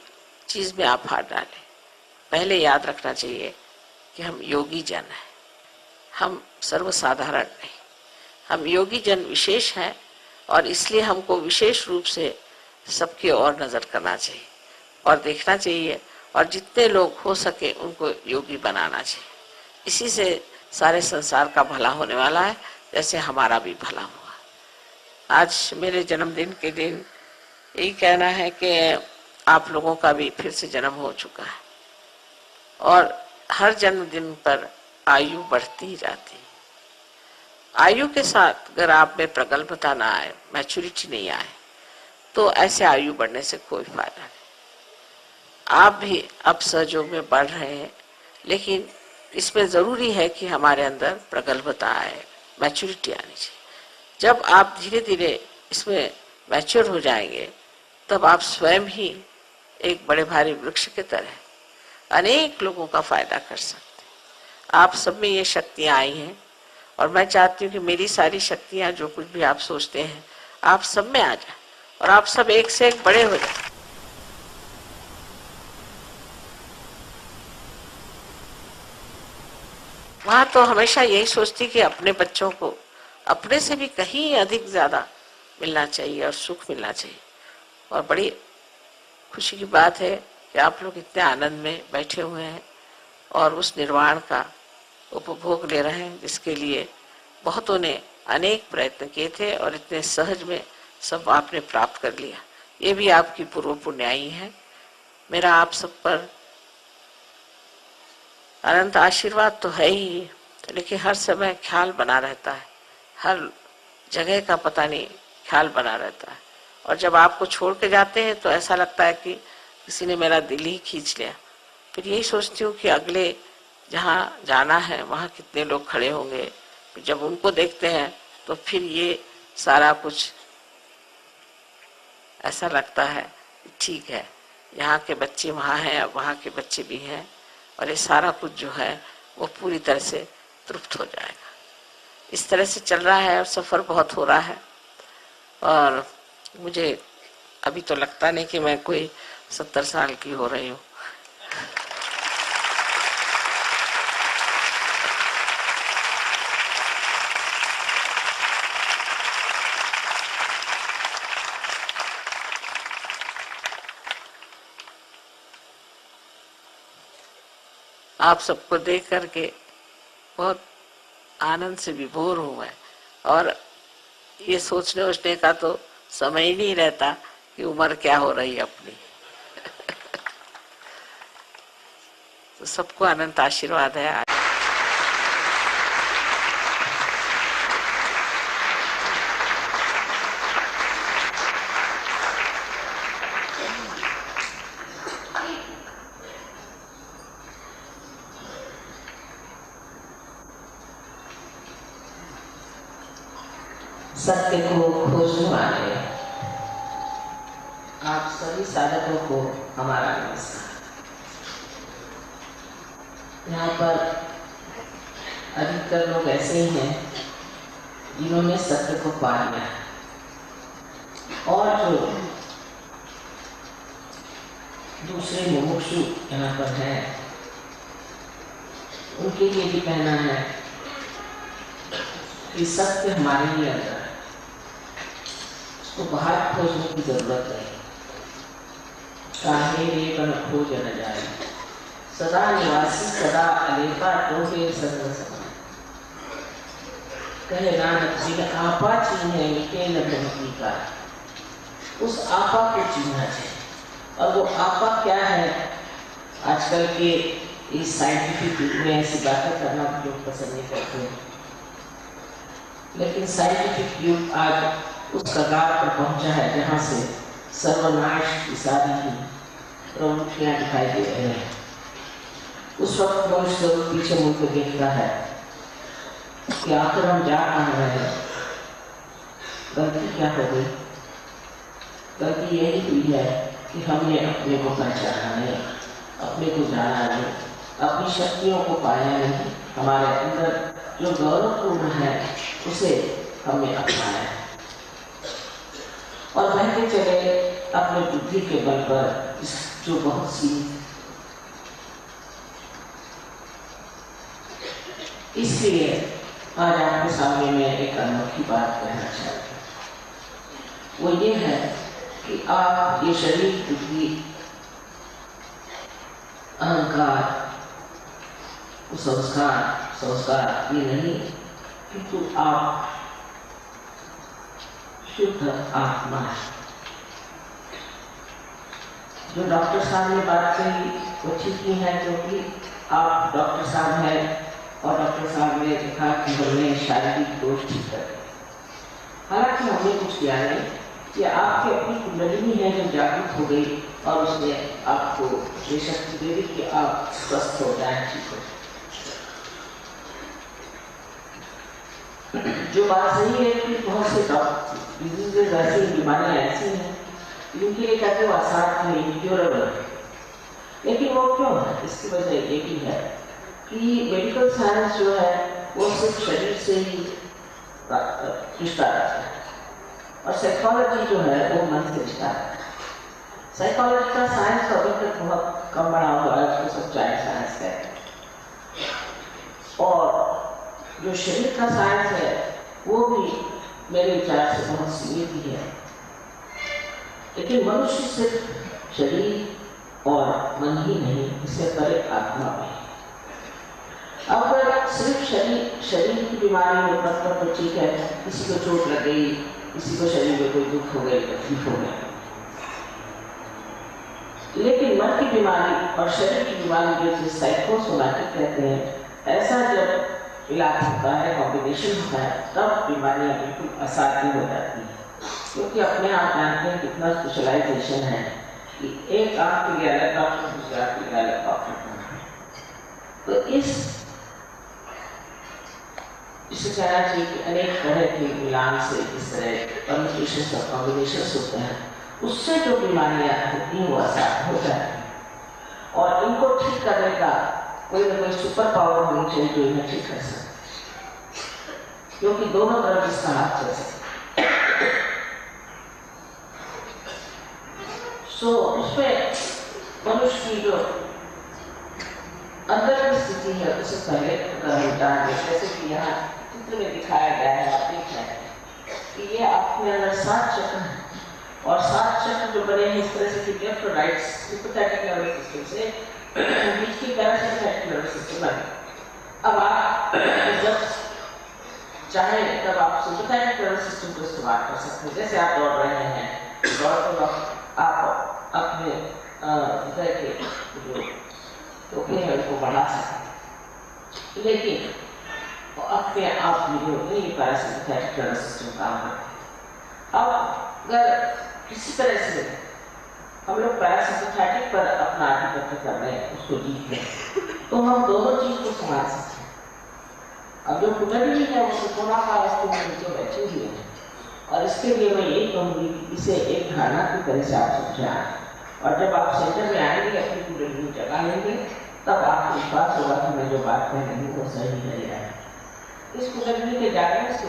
चीज में आप हाथ डालें, पहले याद रखना चाहिए कि हम योगी जन हैं, हम सर्वसाधारण नहीं, हम योगी जन विशेष हैं। और इसलिए हमको विशेष रूप से सबकी ओर नजर करना चाहिए और देखना चाहिए, और जितने लोग हो सके उनको योगी बनाना चाहिए। इसी से सारे संसार का भला होने वाला है, जैसे हमारा भी भला हुआ। आज मेरे जन्मदिन के दिन यही कहना है कि आप लोगों का भी फिर से जन्म हो चुका है, और हर जन्मदिन पर आयु बढ़ती ही जाती है। आयु के साथ अगर आप में प्रगल्भता ना आए, मैच्योरिटी नहीं आए, तो ऐसे आयु बढ़ने से कोई फायदा नहीं। आप भी अब सहयोग में बढ़ रहे हैं, लेकिन इसमें जरूरी है कि हमारे अंदर प्रगल्भता आए, मैच्योरिटी आनी चाहिए। जब आप धीरे धीरे इसमें मैच्योर हो जाएंगे, तब आप स्वयं ही एक बड़े भारी वृक्ष के तरह अनेक लोगों का फायदा कर सकते हैं। आप सब में ये शक्तियां आई हैं, और मैं चाहती हूँ कि मेरी सारी शक्तियां, जो कुछ भी आप सोचते हैं, आप सब में आ जाए और आप सब एक से एक बड़े हो जाए। वहां तो हमेशा यही सोचती कि अपने बच्चों को अपने से भी कहीं अधिक ज्यादा मिलना चाहिए और सुख मिलना चाहिए। और बड़ी खुशी की बात है कि आप लोग इतने आनंद में बैठे हुए हैं और उस निर्वाण का उपभोग ले रहे हैं, जिसके लिए बहुतों ने अनेक प्रयत्न किए थे और इतने सहज में सब आपने प्राप्त कर लिया। ये भी आपकी पूर्व पुण्याई है। मेरा आप सब पर अनंत आशीर्वाद तो है ही, लेकिन हर समय ख्याल बना रहता है, हर जगह का पता नहीं ख्याल बना रहता है। और जब आपको छोड़ के जाते हैं तो ऐसा लगता है कि किसी ने मेरा दिल ही खींच लिया। फिर यही सोचती हूँ कि अगले जहाँ जाना है वहाँ कितने लोग खड़े होंगे। जब उनको देखते हैं तो फिर ये सारा कुछ ऐसा लगता है ठीक है, यहाँ के बच्चे वहाँ हैं, वहाँ के बच्चे भी हैं, और ये सारा कुछ जो है वो पूरी तरह से तृप्त हो जाएगा। इस तरह से चल रहा है और सफर बहुत हो रहा है। और मुझे अभी तो लगता नहीं कि मैं कोई 70 साल की हो रही हूँ। आप सबको देख करके बहुत आनंद से विभोर हूँ मैं। और ये सोचने वोचने का तो समय ही नहीं रहता कि उम्र क्या हो रही है अपनी। तो सबको अनंत आशीर्वाद है। सत्य को खोजने वाले आप सभी साधकों को हमारा नमस्कार। यहाँ पर अधिकतर लोग ऐसे ही हैं जिन्होंने सत्य को पा लिया है, और जो दूसरे मुमुक्षु यहाँ पर हैं उनके लिए भी कहना है कि सत्य हमारे लिए अंदर है, उसको बाहर खोजने की जरूरत नहीं। काहे रे बन खोज न जाए, सदा निवासी सदा अलेपा टोहे सर्व समय। कहे नानक जी ने आपा चीन्हे मिटे न भ्रमति का। उस आपा को चीन्हना चाहिए, और वो आपा क्या है? आजकल के इस साइंटिफिक युग में ऐसी बातें करना लोग पसंद नहीं करते हैं, लेकिन साइंटिफिक युग आज उस कगार पर पहुंचा है जहां से सर्वनाश की सारी ही प्रवृत्तियां दिखाई दे रही हैं। उस वक्त मनुष्य पीछे मुड़ कर देखता है कि आखिर हम जा कहाँ रहे हैं, गलती क्या हो गई? गलती यही हुई है कि हमने अपने को पहचाना नहीं, अपने को जाना नहीं, अपनी शक्तियों को पाया नहीं, हमारे अंदर जो गौरवपूर्ण है उसे हमने अपनाया है, और बहते चले अपने बुद्धि के बल पर जो बहुत सीमित है। इसलिए आज आपके सामने मैं एक अनोखी बात कहना चाहता हूँ। वो ये है कि आप ये शरीर, बुद्धि, अहंकार, संस्कार ये नहीं, किंतु आप शुद्ध आत्मा है। जो डॉक्टर साहब ने बात कही वो ठीक ही है, क्योंकि आप डॉक्टर साहब हैं और डॉक्टर साहब ने कहा कि हमने शारीरिक दोष ठीक कर दिए। हालांकि हमने कुछ किया नहीं, कि आपकी अपनी कुंडलिनी है जो जागृत हो गई और उसने आपको ये शक्ति दे दी कि आप स्वस्थ हो जाए, ठीक हो। जो बात सही है कि बहुत से डिजीजेज ऐसी, बीमारियां ऐसी हैं जिनके लिए कहते हो असाध्य है, इनक्योरेबल है, लेकिन वो क्यों है? इसकी वजह ये भी है कि मेडिकल साइंस जो है वो सिर्फ शरीर से ही रिश्ता रखता है, और साइकोलॉजी जो है वो मन से रिश्ता रखता है। साइकोलॉजी का साइंस अभी तक बहुत कम बड़ा हुआ है, उसको सब चाइल्ड साइंस कहते हैं, और जो शरीर का साइंस है वो भी मेरे विचार से बहुत सीमित ही है। लेकिन मनुष्य सिर्फ शरीर और मन ही नहीं, इससे परे आत्मा भी। अब सिर्फ शरीर की बीमारी में मतलब तो ठीक है, किसी को चोट लग गई, किसी को शरीर में कोई दुख हो गई, तकलीफ हो गई, लेकिन मन की बीमारी और शरीर की बीमारी जो साइकोसोमैटिक कहते हैं, ऐसा जब इलाज होता है, कॉम्बिनेशन होता है, तब बीमारियां बिल्कुल असाध्य हो जाती है। क्योंकि अपने आप जानते हैं कितना स्पेशलाइजेशन है कि एक आंख के लिए अलग डॉक्टर, दूसरे आंख के लिए अलग डॉक्टर। तो इसे कहना चाहिए कि अनेक तरह के मिलान से इस तरह परम्यूटेशंस और कॉम्बिनेशंस होते हैं, उससे जो बीमारियां होती हैं वो असाध्य हो जाती है, और इनको ठीक करने का कोई ना कोई सुपर पावर होनी चाहिए जो इन्हें ठीक कर सकते, क्योंकि दोनों तरफ इसका हाथ चल सकता। सो उसमें मनुष्य की जो अंदर की स्थिति है उसे पहले जान ले। जैसे कि यहाँ चित्र में दिखाया गया है, आप देख रहे हैं कि ये आपके अंदर 7 चक्र हैं, और 7 चक्र जो बने हैं इस तरह से कि लेफ्ट और राइट सिंपैथेटिक नर्वस सिस्टम से बीच की पैरासिम्पैथेटिक नर्वस सिस्टम बने। अब आप जब चाहे तब आप सिंपैथेटिक नर्वस सिस्टम को इस्तेमाल कर सकते हैं। जैसे आप दौड़ रहे हैं, दौड़ते वक्त आप अपने हृदय के जो तो फिर उनको बढ़ा सकते, लेकिन तो अपने आप में जो है ये पैरासिम्पैथेटिक नर्वस सिस्टम काम करता है। अब अगर किसी तरह से हम लोग पैरासिम्पैथेटिक पर अपना आधिपत्य कर रहे हैं, उसको जीत लें, तो हम दोनों चीज को संभाल सकते हैं। अब जो कुंडली है वो त्रिकोणाकार वस्तु में नीचे बैठी हुई है, और इसके लिए मैं यही कहूँगी कि इसे एक धारणा की तरह से आप समझें, और जब आप सेंटर में आएंगे अपनी कुंडली जगा लेंगे, तब आपको विश्वास होगा कि मैं जो बात कह रही हूँ वो सही नहीं है। इस कुंडली के जागरण से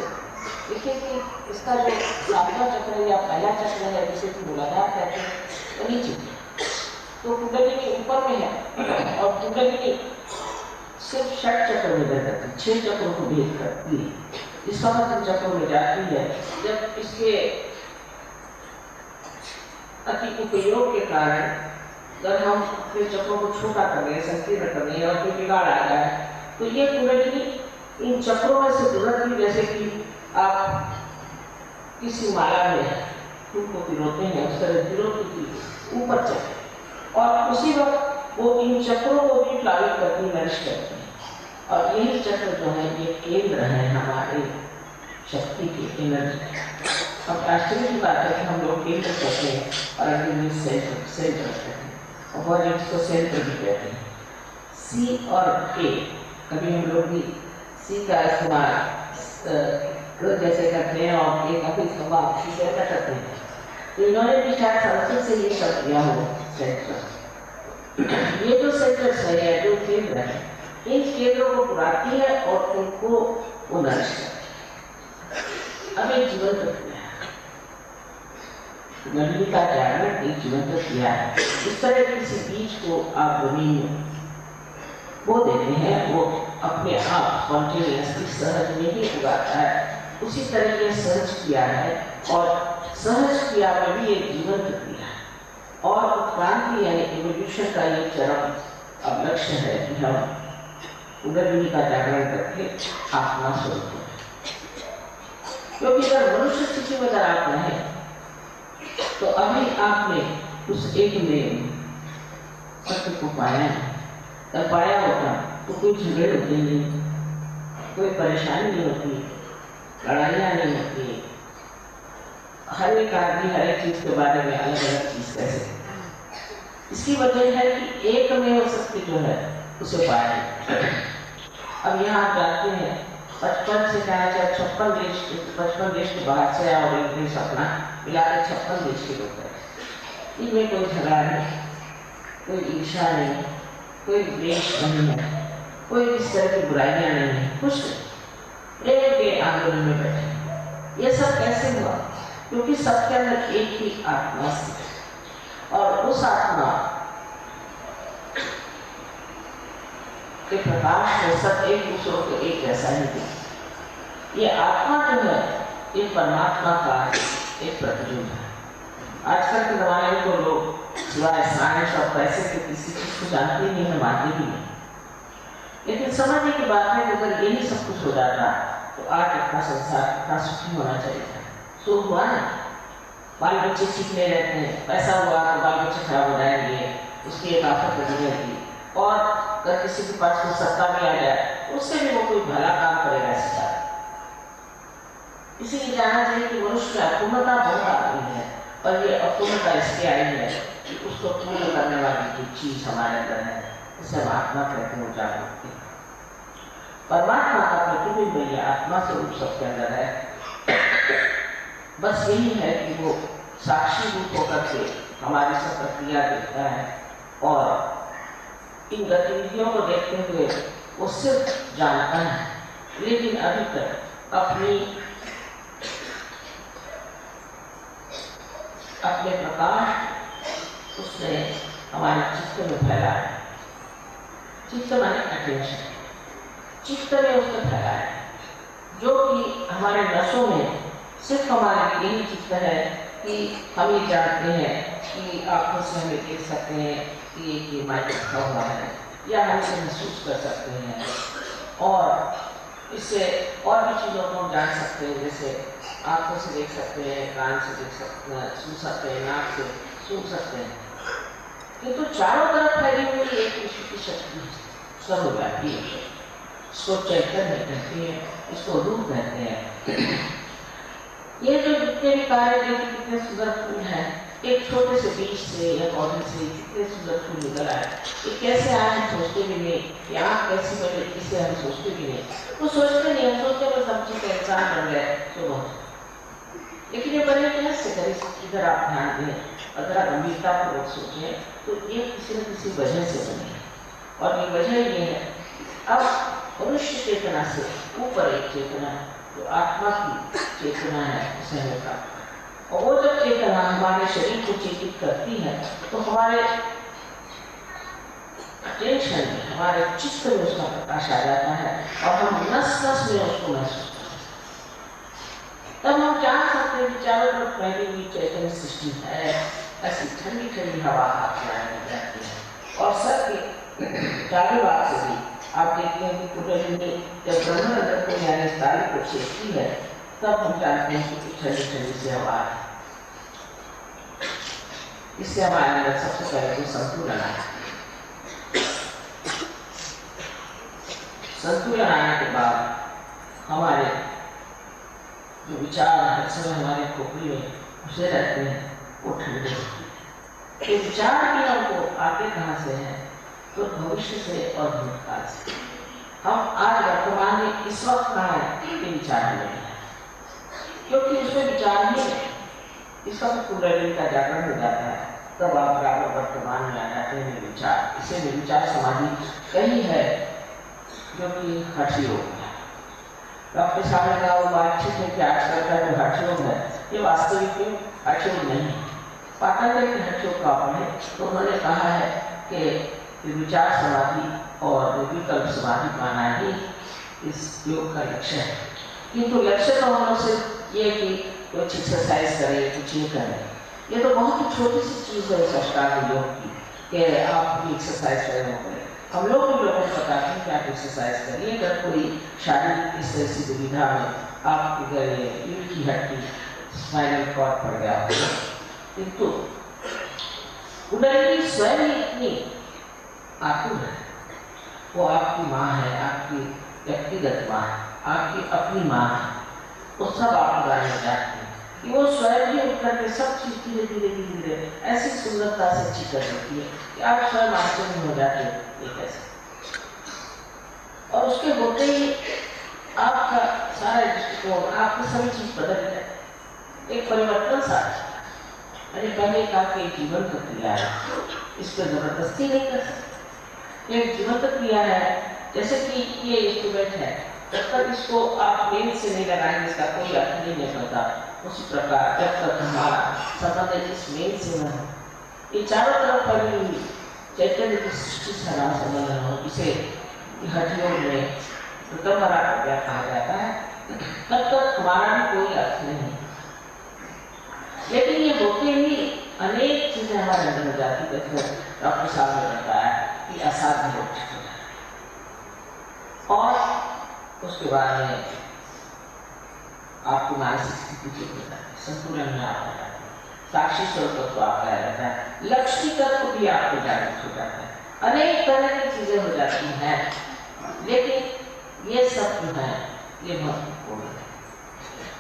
देखिए कि इसका जो सातवां चक्र या पहला चक्र है, जिसे कि मूलाधार कहते हैं, वो नीचे, तो कुंडली ऊपर में है, और कुंडली सिर्फ षट चक्र में रह जाती है, 6 चक्रों को भेद करती है। इस समय चक्रों में जाती है जब इसके अति उपयोग के कारण अगर हम अपने चक्रों को छोटा कर रहे, संकीर्ण कर रहे और कोई बिगाड़ आ जाए, तो ये कुंडली इन चक्रों में से गुजरती, जैसे कि आप किसी माला में फूल को पिरोते हैं, उस तरह पिरोती थी ऊपर चले, और उसी वक्त वो इन चक्रों को भी प्लावित करती, नरिश करती है। और यही चक्र जो है ये केंद्र है हमारे शक्ति के, एनर्जी। अब आश्चर्य की बात है कि हम लोग केंद्र कहते हैं और अंग्रेजी सेंटर कहते हैं, और इसको सेंटर भी कहते हैं। सी और के, कभी हम लोग भी सी का इस्तेमाल जैसे करते हैं और के का भी इस्तेमाल सी कैसा करते हैं, तो इन्होंने भी शायद संस्कृत से ये शब्द दिया हो, सेंटर। ये जो सेंटर है, जो केंद्र है, इन केंद्रों को बुलाती है और उनको वो नरिश करती है। अब एक जीवन प्रक्रिया है, कुंडली का जागरण एक जीवन प्रक्रिया है। इस तरह किसी बीज को आप जमीन में बो देते हैं, वो अपने आप स्पॉन्टेनियसली सहज में ही उगाता है। उसी तरह ये सहज क्रिया है, और सहज क्रिया में भी एक जीवन प्रक्रिया है, और उत्क्रांति यानी इवोल्यूशन का ये चरम अब लक्ष्य है कि हम कुंडली का जागरण करके आत्मा स्वरूप हो। क्योंकि अगर मनुष्य स्थिति में अगर आप रहें, तो अभी आपने उस एक में सत्य को पाया है। जब पाया होता तो कोई झगड़े होते नहीं, कोई परेशानी नहीं होती, लड़ाइयाँ नहीं होती, हर एक आदमी हर एक चीज के बारे में अलग अलग चीज कह सकते। इसकी वजह है कि एक में सत्य जो है उसे पाया। अब यहाँ आप जानते हैं 55 से कहा जाए 55 देश के बाहर से और एक देश अपना मिला के 56 देश के लोग हैं। इनमें कोई झगड़ा नहीं, कोई ईर्ष्या नहीं, कोई द्वेष नहीं है, कोई इस तरह की बुराइयां नहीं है, कुछ प्रेम के आंदोलन में बैठे। ये सब कैसे हुआ? क्योंकि सबके अंदर एक ही आत्मा थी, और उस आत्मा के प्रकाश में सब एक दूसरों को एक जैसा ही थी। ये आत्मा जो है ये परमात्मा का एक प्रतिबिंब है। आजकल के जमाने में तो लोग सिवाय साइंस और पैसे के किसी चीज को जानते ही नहीं, मानते भी नहीं। लेकिन समझने की बात है कि अगर यही सब कुछ हो जाता तो आज अपना संसार कितना सुखी होना चाहिए था। तो हुआ ना, बाल बच्चे ठीक नहीं रहते हैं, पैसा हुआ तो बाल बच्चे खराब हो जाएंगे, उसकी एक आफत बनी रहती। और अगर किसी के पास कोई सत्ता में आ जाए उससे भी वो कोई भला काम करेगा इसका। इसीलिए जानना चाहिए कि मनुष्य में अपूर्णता बहुत आ रही है, और ये अपूर्णता इसके आई है कि उसको पूर्ण करने वाली जो चीज हमारे अंदर है उसे हम आत्मा कहते हैं, जागृति। परमात्मा का प्रतिबिंब ये आत्मा स्वरूप सबके अंदर है। बस यही है कि वो साक्षी रूप होकर के हमारी सब प्रक्रिया देखता है, और इन गतिविधियों को देखते हुए वो सिर्फ जानता है, लेकिन अभी तक अपने प्रकाश उसने हमारे चित्त में फैला है। चित्त माने अटेंशन, चित्त में उसने फैला है, जो कि हमारे नसों में सिर्फ हमारे यही चित्त है कि हम ये जानते हैं कि आंखों से हमें देख सकते हैं कि ये माइक रखा हुआ है, या हम इसे महसूस कर सकते हैं, और इससे और भी चीज़ों को हम जान सकते हैं, जैसे आंखों से देख सकते हैं, कान से देख सकते हैं, सुन सकते हैं, नाक से सुन सकते हैं। किंतु चारों तरफ फैली हुई एक ईश्वर की शक्ति सर्वव्यापी है। इसको चैतन्य कहते हैं, इसको रूप कहते हैं। ये जो जितने भी कार्य देखिए कितने सुंदर फूल हैं, एक छोटे से बीज से या पौधे से कितने सुंदर फूल निकल आए, ये कैसे आए हम सोचते भी नहीं, यहाँ कैसी बने इसे हम सोचते भी नहीं, वो सोचते नहीं, हम सोचते बस हम चीज का इंसान बन गए तो बहुत। लेकिन ये बने कैसे करें, इधर आप ध्यान दें, अगर आप गंभीरता पूर्वक सोचें तो ये किसी न किसी वजह से बने, और ये वजह ये है अब मनुष्य चेतना से ऊपर एक चेतना जो आत्मा की चेतना है उसे हमें प्राप्त, और वो जब चेतना हमारे शरीर को चेतित करती है तो हमारे अटेंशन में, हमारे चित्त में उसका प्रकाश आ जाता है और हम नस नस में उसको महसूस करते हैं। तब हम जान सकते हैं कि चारों तरफ फैली हुई चैतन्य सृष्टि है, ऐसी ठंडी ठंडी हवा हाथ में आने जाती है। और सबके चारों बात से भी आप देखते हैं कि कुंडलिनी जब ब्रह्म अंदर को यानी ताली को छेड़ती है तब हम जानते हैं कि ठंडी ठंडी से हवा है। इससे हमारे अंदर सबसे पहले तो संतुलन आया, संतुलन आने के बाद हमारे जो विचार हर समय हमारे खोपड़ी में घुसे रहते हैं वो ठंडे होते हैं। ये विचार भी हमको आते कहाँ से हैं, तो भविष्य से और भूतकाल से। हम आज वर्तमान में इस वक्त कहाँ है ये विचार नहीं है, क्योंकि उसमें विचार ही है। इस वक्त कुंडलिनी का जागरण हो जाता है तब आप बराबर वर्तमान में आ जाते हैं विचार। इसे विचार समाधि कही है जो कि हठ योग है। डॉक्टर साहब ने कहा वो बातचीत है कि आजकल का जो हठ योग है ये वास्तविक में हठ योग नहीं है। पातंजलि के हठ योग का पढ़े तो उन्होंने कहा है कि विचार समाधि और विकल्प समाधि पाना ही इस योग का लक्ष्य है। किंतु लक्ष्य तो हम लोग सिर्फ ये कि कुछ एक्सरसाइज करें, कुछ ये करें, ये तो बहुत ही छोटी सी चीज़ है इस अष्टांग योग की कि आप भी एक्सरसाइज करें। हम लोग भी लोगों को बताते हैं कि आप एक्सरसाइज करिए। अगर कोई शारीरिक इस तरह से दुविधा में आप अगर रीढ़ की हड्डी स्पाइनल कॉर्ड पड़ गया हो, किंतु कुंडलिनी स्वयं ही इतनी आतुर है, वो आपकी माँ है, आपकी व्यक्तिगत माँ है, आपकी अपनी माँ है, वो सब आपके बारे में जानते हैं कि वो स्वयं ही उठ करके सब चीज धीरे धीरे धीरे धीरे ऐसी सुंदरता से अच्छी कर देती है कि आप स्वयं आश्चर्य हो जाते हैं ये कैसे। और उसके होते ही आपका सारा दृष्टिकोण, आपकी सभी चीज बदल जाए, एक परिवर्तन सा। अरे पहले का जीवन प्रक्रिया है, इस पर जबरदस्ती नहीं कर सकते। एक जीवन प्रक्रिया है, जैसे कि ये इंस्ट्रूमेंट है, जब तक इसको आप मेन से नहीं लगाएंगे इसका कोई अर्थ नहीं निकलता। उसी प्रकार जब तक हमारा संबंध इस मेन से न हो, ये चारों तरफ फैली हुई चैतन्य की सृष्टि से हमारा संबंध न हो, इसे हठ योग में प्रथमरा प्रज्ञा कहा जाता है, तब तक हमारा भी कोई अर्थ नहीं। लेकिन ये होते ही अनेक चीजें हमारे अंदर हो जाती है। डॉक्टर साहब ने बताया कि असाध्य रोग ठीक हो जाए, और उसके बाद में आपकी मानसिक स्थिति ठीक हो जाती है, संतुलन में आप हो जाते हैं, साक्षी स्वरूप तो आपका रहता है, लक्ष्मी तत्व भी आपको जागृत हो जाता है, अनेक तरह की चीजें हो जाती हैं। लेकिन ये सब जो है ये महत्वपूर्ण है।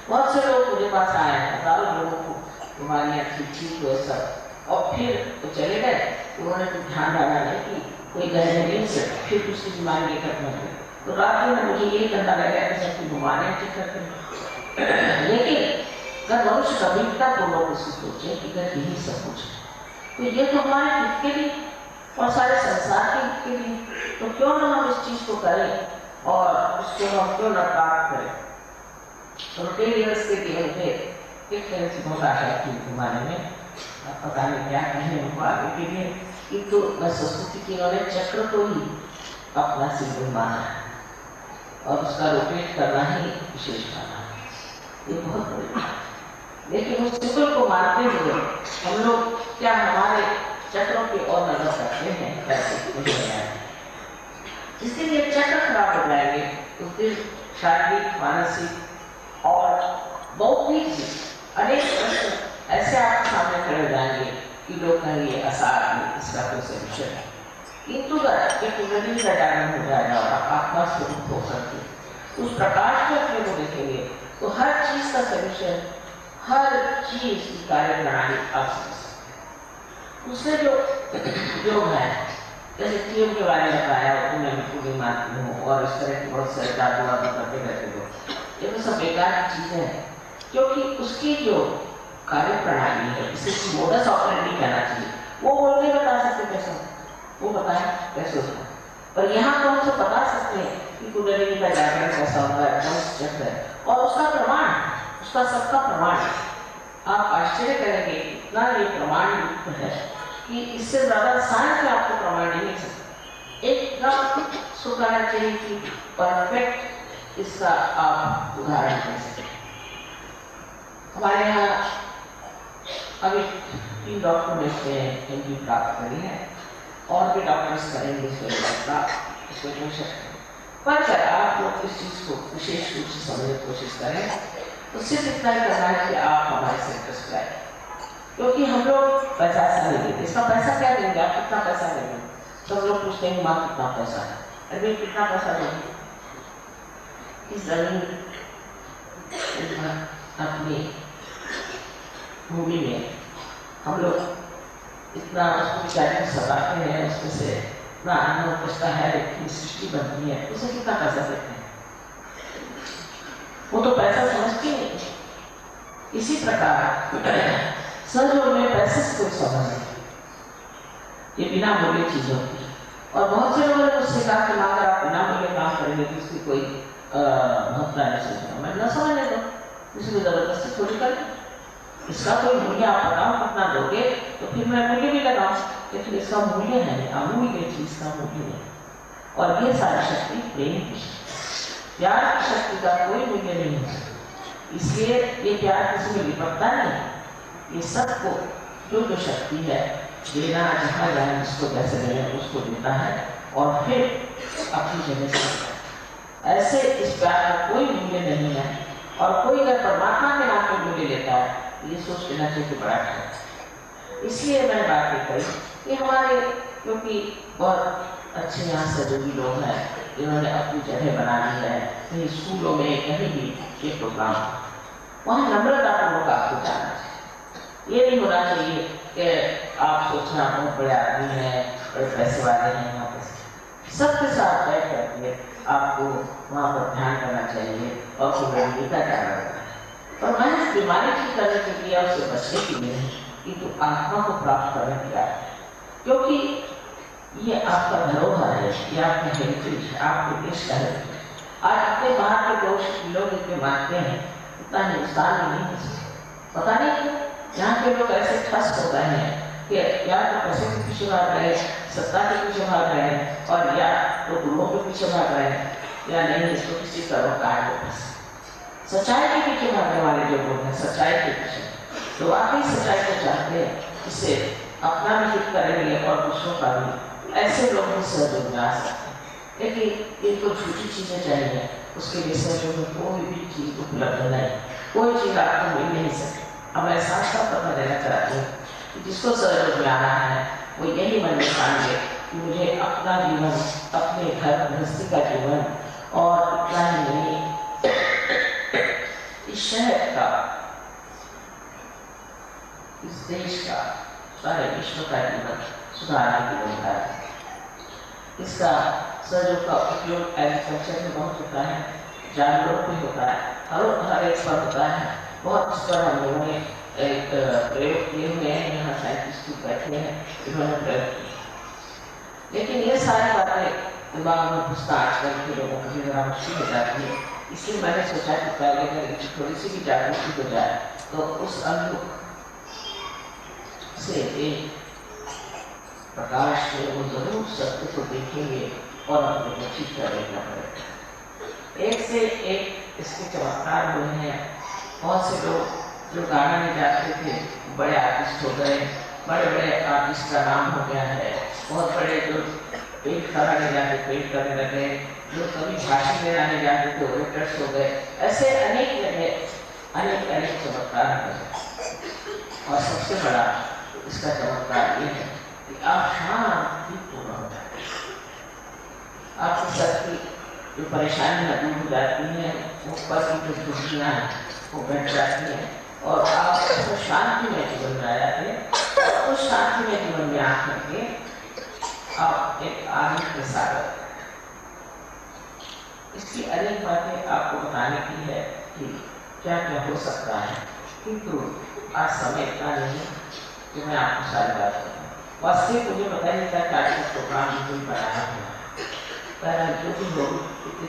बहुत से लोग मुझे पास आए हैं, हजारों लोगों को बीमारियाँ ठीक हुए सब, और फिर वो चले गए, उन्होंने तो ध्यान डाला नहीं कि कोई गहरे से फिर दूसरी बीमारी लेकर न गए। तो रात में मुझे ये करना लगा कि सबकी बीमारियाँ ठीक करते हैं। लेकिन अगर मनुष्य गंभीरता पूर्वक उसको सोचे कि अगर यही सब कुछ है तो ये तो हमारे हित के लिए और सारे संसार के हित के लिए, तो क्यों ना हम इस चीज को करें और उसको हम क्यों ना प्राप्त करें। रोटेरियंस के लिए मुझे एक तरह से बहुत आशा थी तुम्हारे में, पता नहीं क्या कहें उनको आगे के लिए, किंतु मैं सोचती कि उन्होंने चक्र को ही अपना सिंबल माना है और उसका रोटेट करना ही विशेष माना है, ये बहुत बड़ी। लेकिन उस सिंबल को मानते हुए हम लोग क्या हमारे चक्रों की ओर नजर करते हैं, कैसे इसलिए चक्र खराब हो जाएंगे तो फिर शारीरिक, मानसिक और बौद्धिक अनेक प्रश्न ऐसे आपके सामने खड़े हो जाएंगे कि लोग कहेंगे असार इसका कोई सोल्यूशन है, किंतु ये कुंडलिनी का जागरण हो जाएगा और आत्मा स्वरूप हो सकती उस प्रकाश में अपने को देखेंगे तो हर चीज का सोल्यूशन, हर चीज की कार्य प्रणाली आप समझ सकते। उससे जो योग है, जैसे टीएम के बारे में बताया उन्हें मैं पूरी मानती हूँ और इस तरह की बहुत सारे जादू करते रहते हो, ये तो सब बेकार की चीजें हैं, क्योंकि उसकी जो कार्य प्रणाली है, इसे मोडस ऑपरेंडी कहना चाहिए, वो बोल के बता सकते कैसे, वो बताए कैसे होता है। पर यहाँ तो हम सब बता सकते हैं कि कुंडलिनी का जागरण कैसा होता है, कौन सा चक्र है, और उसका प्रमाण, उसका सबका प्रमाण आप आश्चर्य करेंगे इतना ये प्रमाण युक्त है कि इससे ज्यादा साइंस में आपको प्रमाण नहीं मिल सकता। एकदम सुखाना चाहिए कि परफेक्ट इसका आप उदाहरण दे सकें। हमारे यहाँ अभी 3 डॉक्टर ने से एंट्री प्राप्त करी है और भी डॉक्टर्स करेंगे इसको जो सकते। पर अगर आप लोग इस चीज को विशेष रूप से समझने की कोशिश करें तो सिर्फ इतना ही करना है कि आप हमारे सेंटर्स पे आए, क्योंकि हम लोग पैसा ऐसा नहीं देते। इसका पैसा क्या देंगे, आप कितना पैसा देंगे? सब लोग पूछते हैं माँ कितना पैसा है, अरे कितना पैसा देंगे? इस जमीन अपनी भूमि में हम लोग इतना उसको विचार सताते हैं, उसमें से इतना अन्न उपजता है, इतनी सृष्टि बनती है, उसे कितना पैसा देते हैं? वो तो पैसा समझते नहीं। इसी प्रकार सहयोग में पैसे से कोई समझ नहीं, ये बिना मूल्य चीज होती है। और बहुत से लोगों ने मुझसे कहा कि अगर आप बिना मूल्य काम करेंगे तो उसकी कोई महत्ता नहीं समझना। मैं न समझने दो, इसलिए जबरदस्ती थोड़ी कर, इसका कोई मूल्य आप बताओ कितना दोगे तो फिर मैं मूल्य भी लगाऊं, लेकिन इसका मूल्य है अमूल्य चीज का मूल्य है। और ये सारी शक्ति प्रेम की शक्ति, प्यार की शक्ति का कोई मूल्य नहीं है। इसलिए ये प्यार किसी में लिपटता नहीं, ये सबको जो शक्ति है देना, जहाँ जाए जिसको जैसे देना उसको देता है और फिर अपनी जगह से। ऐसे इस प्यार का कोई मूल्य नहीं है, और कोई अगर परमात्मा के नाम पर मूल्य लेता है ये सोच लेना चाहिए कि बड़ा है। इसलिए मैंने बात ये कही कि हमारे क्योंकि बहुत अच्छे यहाँ सहयोगी लोग हैं जिन्होंने अपनी जगह बना ली है, कहीं स्कूलों में कहीं भी ये प्रोग्राम, वहाँ नम्रतापूर्वक आपको जाना चाहिए। ये नहीं होना चाहिए कि आप सोचना बहुत बड़े आदमी हैं, बड़े पैसे वाले हैं, यहाँ पे सबके साथ बैठ करके आपको वहाँ पर ध्यान करना चाहिए और कुंडलिनी का ध्यान रखना है। और मैं बीमारी ठीक करने के लिए उससे बचने के लिए किंतु आत्मा को प्राप्त करने के लिए, क्योंकि ये आपका धरोहर है, ये आपका हेरिटेज है, आपके देश का है। आज अपने बाहर के लोग इतने मानते हैं, इतना हिंदुस्तान में नहीं है। पता नहीं क्यों यहाँ के लोग ऐसे ठस हो गए हैं कि या तो पैसे के पीछे भाग रहे, सत्ता के पीछे भाग रहे हैं, और या तो गुरुओं के पीछे भाग रहे हैं, या नहीं इसको किसी सरोकार के पास सच्चाई के पीछे भागने वाले जो लोग हैं, सच्चाई के पीछे तो वाकई सच्चाई को चाहते हैं, इससे अपना भी हित करेंगे और दूसरों का भी। ऐसे लोग भी सहयोग में आ सकते हैं, लेकिन इनको झूठी चीजें चाहिए, उसके लिए सहयोग में कोई भी चीज उपलब्ध नहीं, कोई चीज आपको मिल नहीं सकती। अब मैं साफ साफ पता देना चाहती हूँ कि जिसको सहयोग में आना है वो यही मन में ठानिए कि मुझे अपना जीवन, अपने घर गृहस्थी का जीवन, और इतना ही नहीं इस शहर का, इस देश का, सारे विश्व का जीवन सुधारने की योजना है। इसका सहयोग का उपयोग एग्रीकल्चर में बहुत होता है, जानवरों पे होता है, हर एक पर होता है। बहुत इस पर हम लोगों ने एक प्रयोग किए हुए हैं, यहाँ साइंटिस्ट बैठे हैं, इन्होंने प्रयोग किए। लेकिन ये सारी बातें दिमाग में घुसना आजकल के लोगों को जरा मुश्किल हो जाती है, इसलिए मैंने सोचा कि पहले अगर थोड़ी सी भी जागृति हो जाए तो उस अंग से एक प्रकाश से वो जरूर सत्य को देखेंगे और अपने को ठीक करेगा। एक से एक इसके चमत्कार हुए हैं। बहुत से लोग जो गाना में जाते थे बड़े आर्टिस्ट हो गए, बड़े बड़े आर्टिस्ट का नाम हो गया है। बहुत बड़े जो पेंट कराने जाते पेंट करने लगे, जो कभी भाषण में आने जाते थे ओरेटर्स हो गए। ऐसे अनेक लगे, अनेक चमत्कार हो गए। और सबसे बड़ा इसका चमत्कार ये है कि आप शांति पूर्ण हो जाते हैं, आपकी सबकी जो परेशानी दूर हो जाती है, ऊपर की जो दुखियाँ वो बैठ जाती हैं और आप उसको शांति में जीवन में आ जाते हैं। और उस शांति में जीवन में आ करके आप एक आनंद के सागर। इसकी अनेक बातें आपको बताने की है कि क्या क्या हो सकता है, किंतु आज समय इतना नहीं कि मैं आपको सारी बात बताऊँ। वास्तविक मुझे पता नहीं था कि आज का प्रोग्राम बिल्कुल बनाया हुआ है, जो भी लोग इतने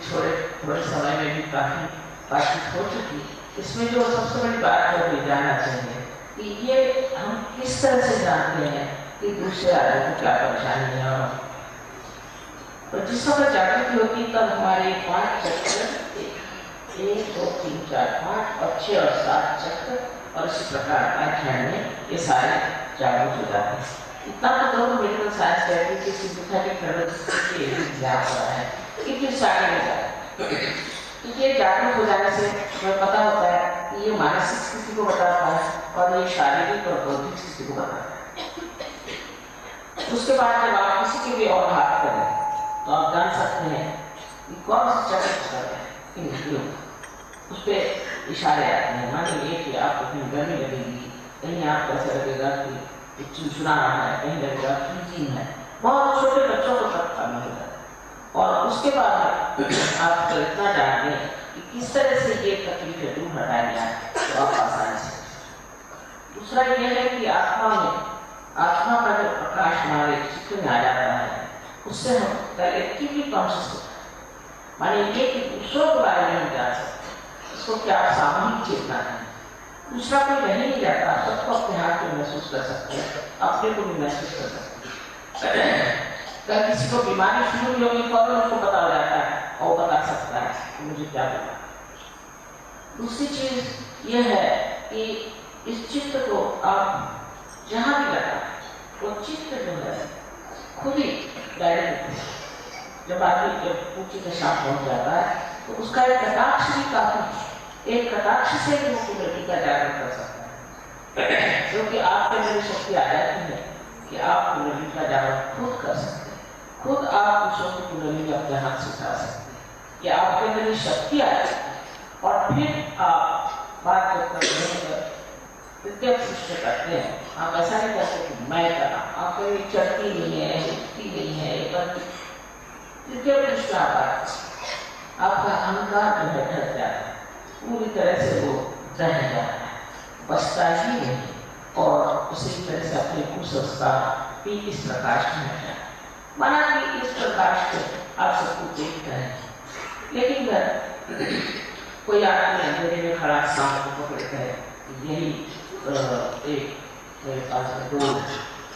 थोड़े समय में भी काफ़ी बातचीत हो चुकी। इसमें जो सबसे बड़ी बात है वो जानना चाहिए कि ये हम किस तरह से जानते हैं कि दूसरे आदमी को क्या परेशानी है। और जिस समय जागृति होती तब हमारे 5 चक्र 1 2 3 4 5 और 6 और 7 चक्र और इसी प्रकार आख्यान में ये सारे जागृत हो जाते हैं। इतना तो मेडिकल साइंस कहती है कि सिद्धिका के प्रवृत्ति ज्ञान हो रहा है कि फिर सारे में जाए, क्योंकि ये जागरूक हो जाने से हमें पता होता है कि ये मानसिक स्थिति को बताता है और ये शारीरिक और बौद्धिक स्थिति को बताता है। उसके बाद जब आप किसी के भी और हाथ करें तो आप जान सकते हैं कि कौन सी चक्र कर रहे हैं, उस पर इशारे आते हैं। मान लीजिए कि आपको कहीं गर्मी लगेगी, कहीं आपको ऐसा लगेगा कि चुनचुना रहा है, कहीं लगेगा कीजिंग है, बहुत छोटे बच्चों को तक करना होता है। और उसके बाद आप इतना जान लें कि किस तरह से ये तकलीफें दूर हटाया गया तो आप आसानी से। दूसरा यह है कि आत्मा का जो प्रकाश हमारे चित्र में आ जाता है उससे हम कलेक्टिवली कॉन्शियस होते हैं। माने ये कि दूसरों के बारे में हम जान सकते हैं, इसको क्या सामूहिक चेतना है। दूसरा कोई रह नहीं जाता, सबको अपने हाथ में महसूस कर सकते हैं, अपने को भी महसूस कर सकते हैं। अगर किसी को बीमारी शुरू भी होगी फौरन उसको पता हो जाता है और बता सकता है कि मुझे क्या पता। दूसरी चीज यह है कि इस चित्र को आप जहाँ भी लगा वो चित्र जो है खुद ही डायरेक्ट जब आदमी जब ऊंची दशा पहुंच जाता है तो उसका एक कटाक्ष भी काफी, एक कटाक्ष से भी वो कुदरती का जागरण कर सकता है, क्योंकि आपके अंदर शक्ति आ जाती है कि आप कुंडली का जागरण खुद कर सकते हैं, खुद आप दूसरों की कुंडली अपने हाथ से उठा सकते हैं, या आपके अंदर शक्ति आ जाती है। और फिर आप बात जब करते हैं विद्या सृष्टि करते हैं, आप ऐसा नहीं करते कि मैं करा, आप कहीं चढ़ती नहीं है, उठती नहीं है, विद्या पृष्ठ आपका अहंकार जो है ढक जाता है, पूरी तरह से वो रह जाता है, बचता ही नहीं। और उसी तरह से अपने कुसंस्कार भी इस प्रकाश में है। माना कि इस प्रकाश को आप सब कुछ देख रहे हैं, लेकिन कोई आदमी अंधेरे में खड़ा सांप को पकड़ है, यही एक मेरे पास डोर,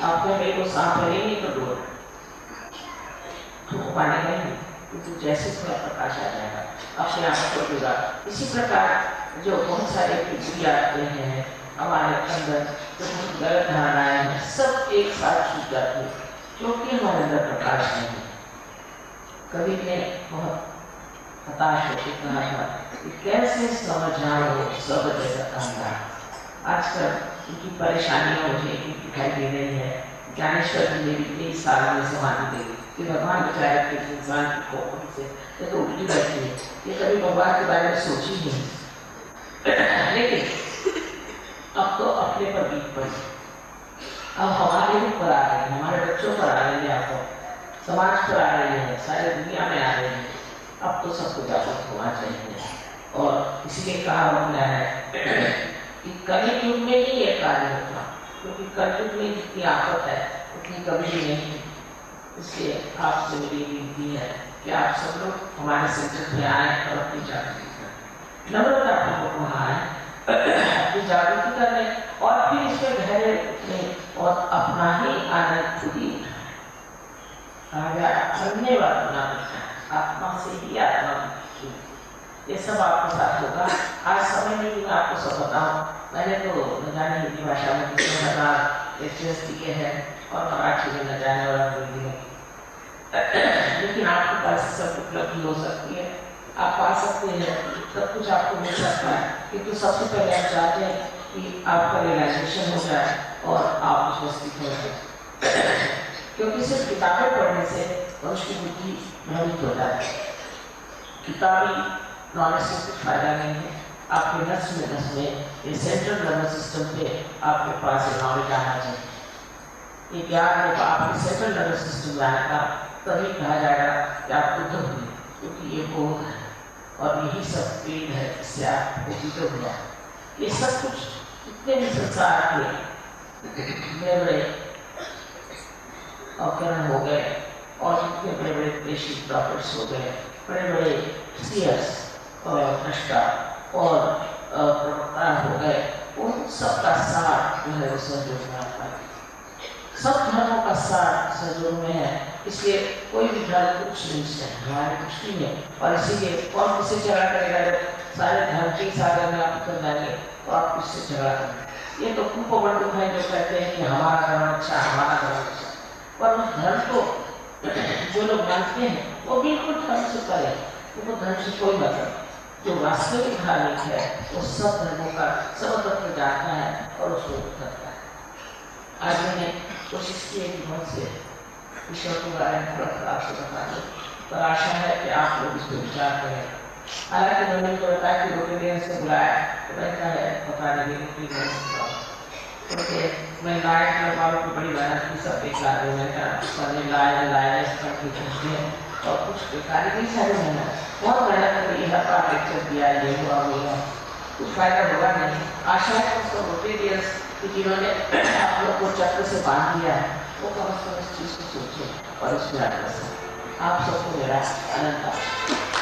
आपने मेरे को सांप है नहीं तो डोर तो पाने का नहीं, क्योंकि जैसे थोड़ा प्रकाश आ जाएगा अपने आप को होगा। इसी प्रकार जो बहुत सारे पृथ्वी आते हैं हमारे अंदर, जो गलत धारणाएं हैं, सब एक साथ छूट जाती है, क्योंकि हमारे अंदर प्रकाश नहीं है। कवि ने बहुत हताश होकर कहा था कि कैसे समझाओ सब जगत अंधार। आजकल उनकी परेशानियां मुझे दिखाई दे रही है। ज्ञानेश्वर जी ने भी 1 साल में समाधि दी कि भगवान बेचारे के इंसान की खोपड़ी से ये तो उल्टी बैठी है, ये कभी भगवान के बारे में सोची नहीं। लेकिन अब तो अपने पर बीत पड़ी, अब हमारे ऊपर आ रही है, हमारे बच्चों पर आ रही है, आपको समाज पर आ रही है, सारी दुनिया में आ रही है। अब तो सबको जागरूक होना चाहिए। और इसलिए कहा गया है कि कलयुग युग में ही ये कार्य होगा, क्योंकि कलयुग में जितनी आफत है उतनी कभी भी नहीं। इसलिए आपसे मेरी विनती है कि आप सब लोग हमारे सेंटर में आए और अपनी जागृति करें, नम्रता पूर्वक वहाँ आए, अपनी जागृति करें और फिर इसमें गहरे उठने और अपना ही आनंद खुद ही धन्यवाद बना आत्मा से ही आत्मा, ये सब आपके साथ होगा। आज समय में भी मैं आपको सब बताऊँ, मैंने तो न जाने हिंदी भाषा में कितने हजार लेक्चर्स दिए हैं और मराठी में न जाने वाला हिंदी में, लेकिन आपके पास सब उपलब्धि हो सकती है, आप पा सकते हैं, सब कुछ आपको मिल सकता है। किंतु सबसे पहले आप चाहते हैं कि आपका रियलाइजेशन हो जाए और आप उपस्थित हो जाए। क्योंकि सिर्फ किताबें पढ़ने से मनुष्य की बुद्धि भ्रमित हो जाती है। किताबी नॉलेज से कुछ फायदा नहीं है। आपके नस में ये सेंट्रल नर्वस सिस्टम पे आपके पास ये नॉलेज आना चाहिए। ये ज्ञान जब आपके सेंट्रल नर्वस सिस्टम में आएगा तभी कहा जाएगा कि आप बुद्ध हुए, क्योंकि ये बोध है और यही सब पेड़ है जिससे आप बुद्ध हुआ। ये सब कुछ जितने भी संसार के बड़े बड़े उपकरण हो गए और जितने बड़े बड़े देशी प्रॉफिट्स हो गए, बड़े बड़े सीयर्स और दृष्टा और प्रवक्ता हो गए, उन सब का सार जो है वो सहयोग में आता है। सब धर्मों का सार सहयोग में है, इसलिए कोई भी धर्म कुछ नहीं है हमारी दृष्टि में। और इसीलिए कौन किससे झगड़ा करेगा? जब सारे धर्म के सागर में आप उतर जाएंगे तो आप किससे झगड़ा करेंगे? ये तो कुपबंधु है जो कहते हैं कि हमारा धर्म अच्छा, हमारा धर्म अच्छा, पर उस धर्म को जो लोग मानते हैं वो बिल्कुल धर्म से परे, उनको धर्म से कोई मतलब। जो वास्तविक धार्मिक है वो सब धर्मों का सब तत्व जानता है और उसको करता है। आज मैंने कोशिश की है कि बहुत से विषयों के बारे में थोड़ा आपसे बता दूं, पर आशा है कि आप लोग इस पर विचार करें। हालांकि मैंने उनको बताया कि रोटी देने से बुलाया तो कहता है पता नहीं रोटी देने से, क्योंकि मैं लाइट वालों की बड़ी मेहनत की, सब बेकार हो गया, लाए सब कुछ और कुछ बेकार नहीं, सारी मेहनत बहुत मेहनत करी है, आप लेक्चर दिया, ये हुआ वो हुआ, कुछ फायदा होगा नहीं। आशा है उसको रोटी दिया कि जिन्होंने आप लोग को चक्र से बांध दिया है वो कम से कम इस चीज़ को सोचे और इसमें आप सबको मेरा अनंत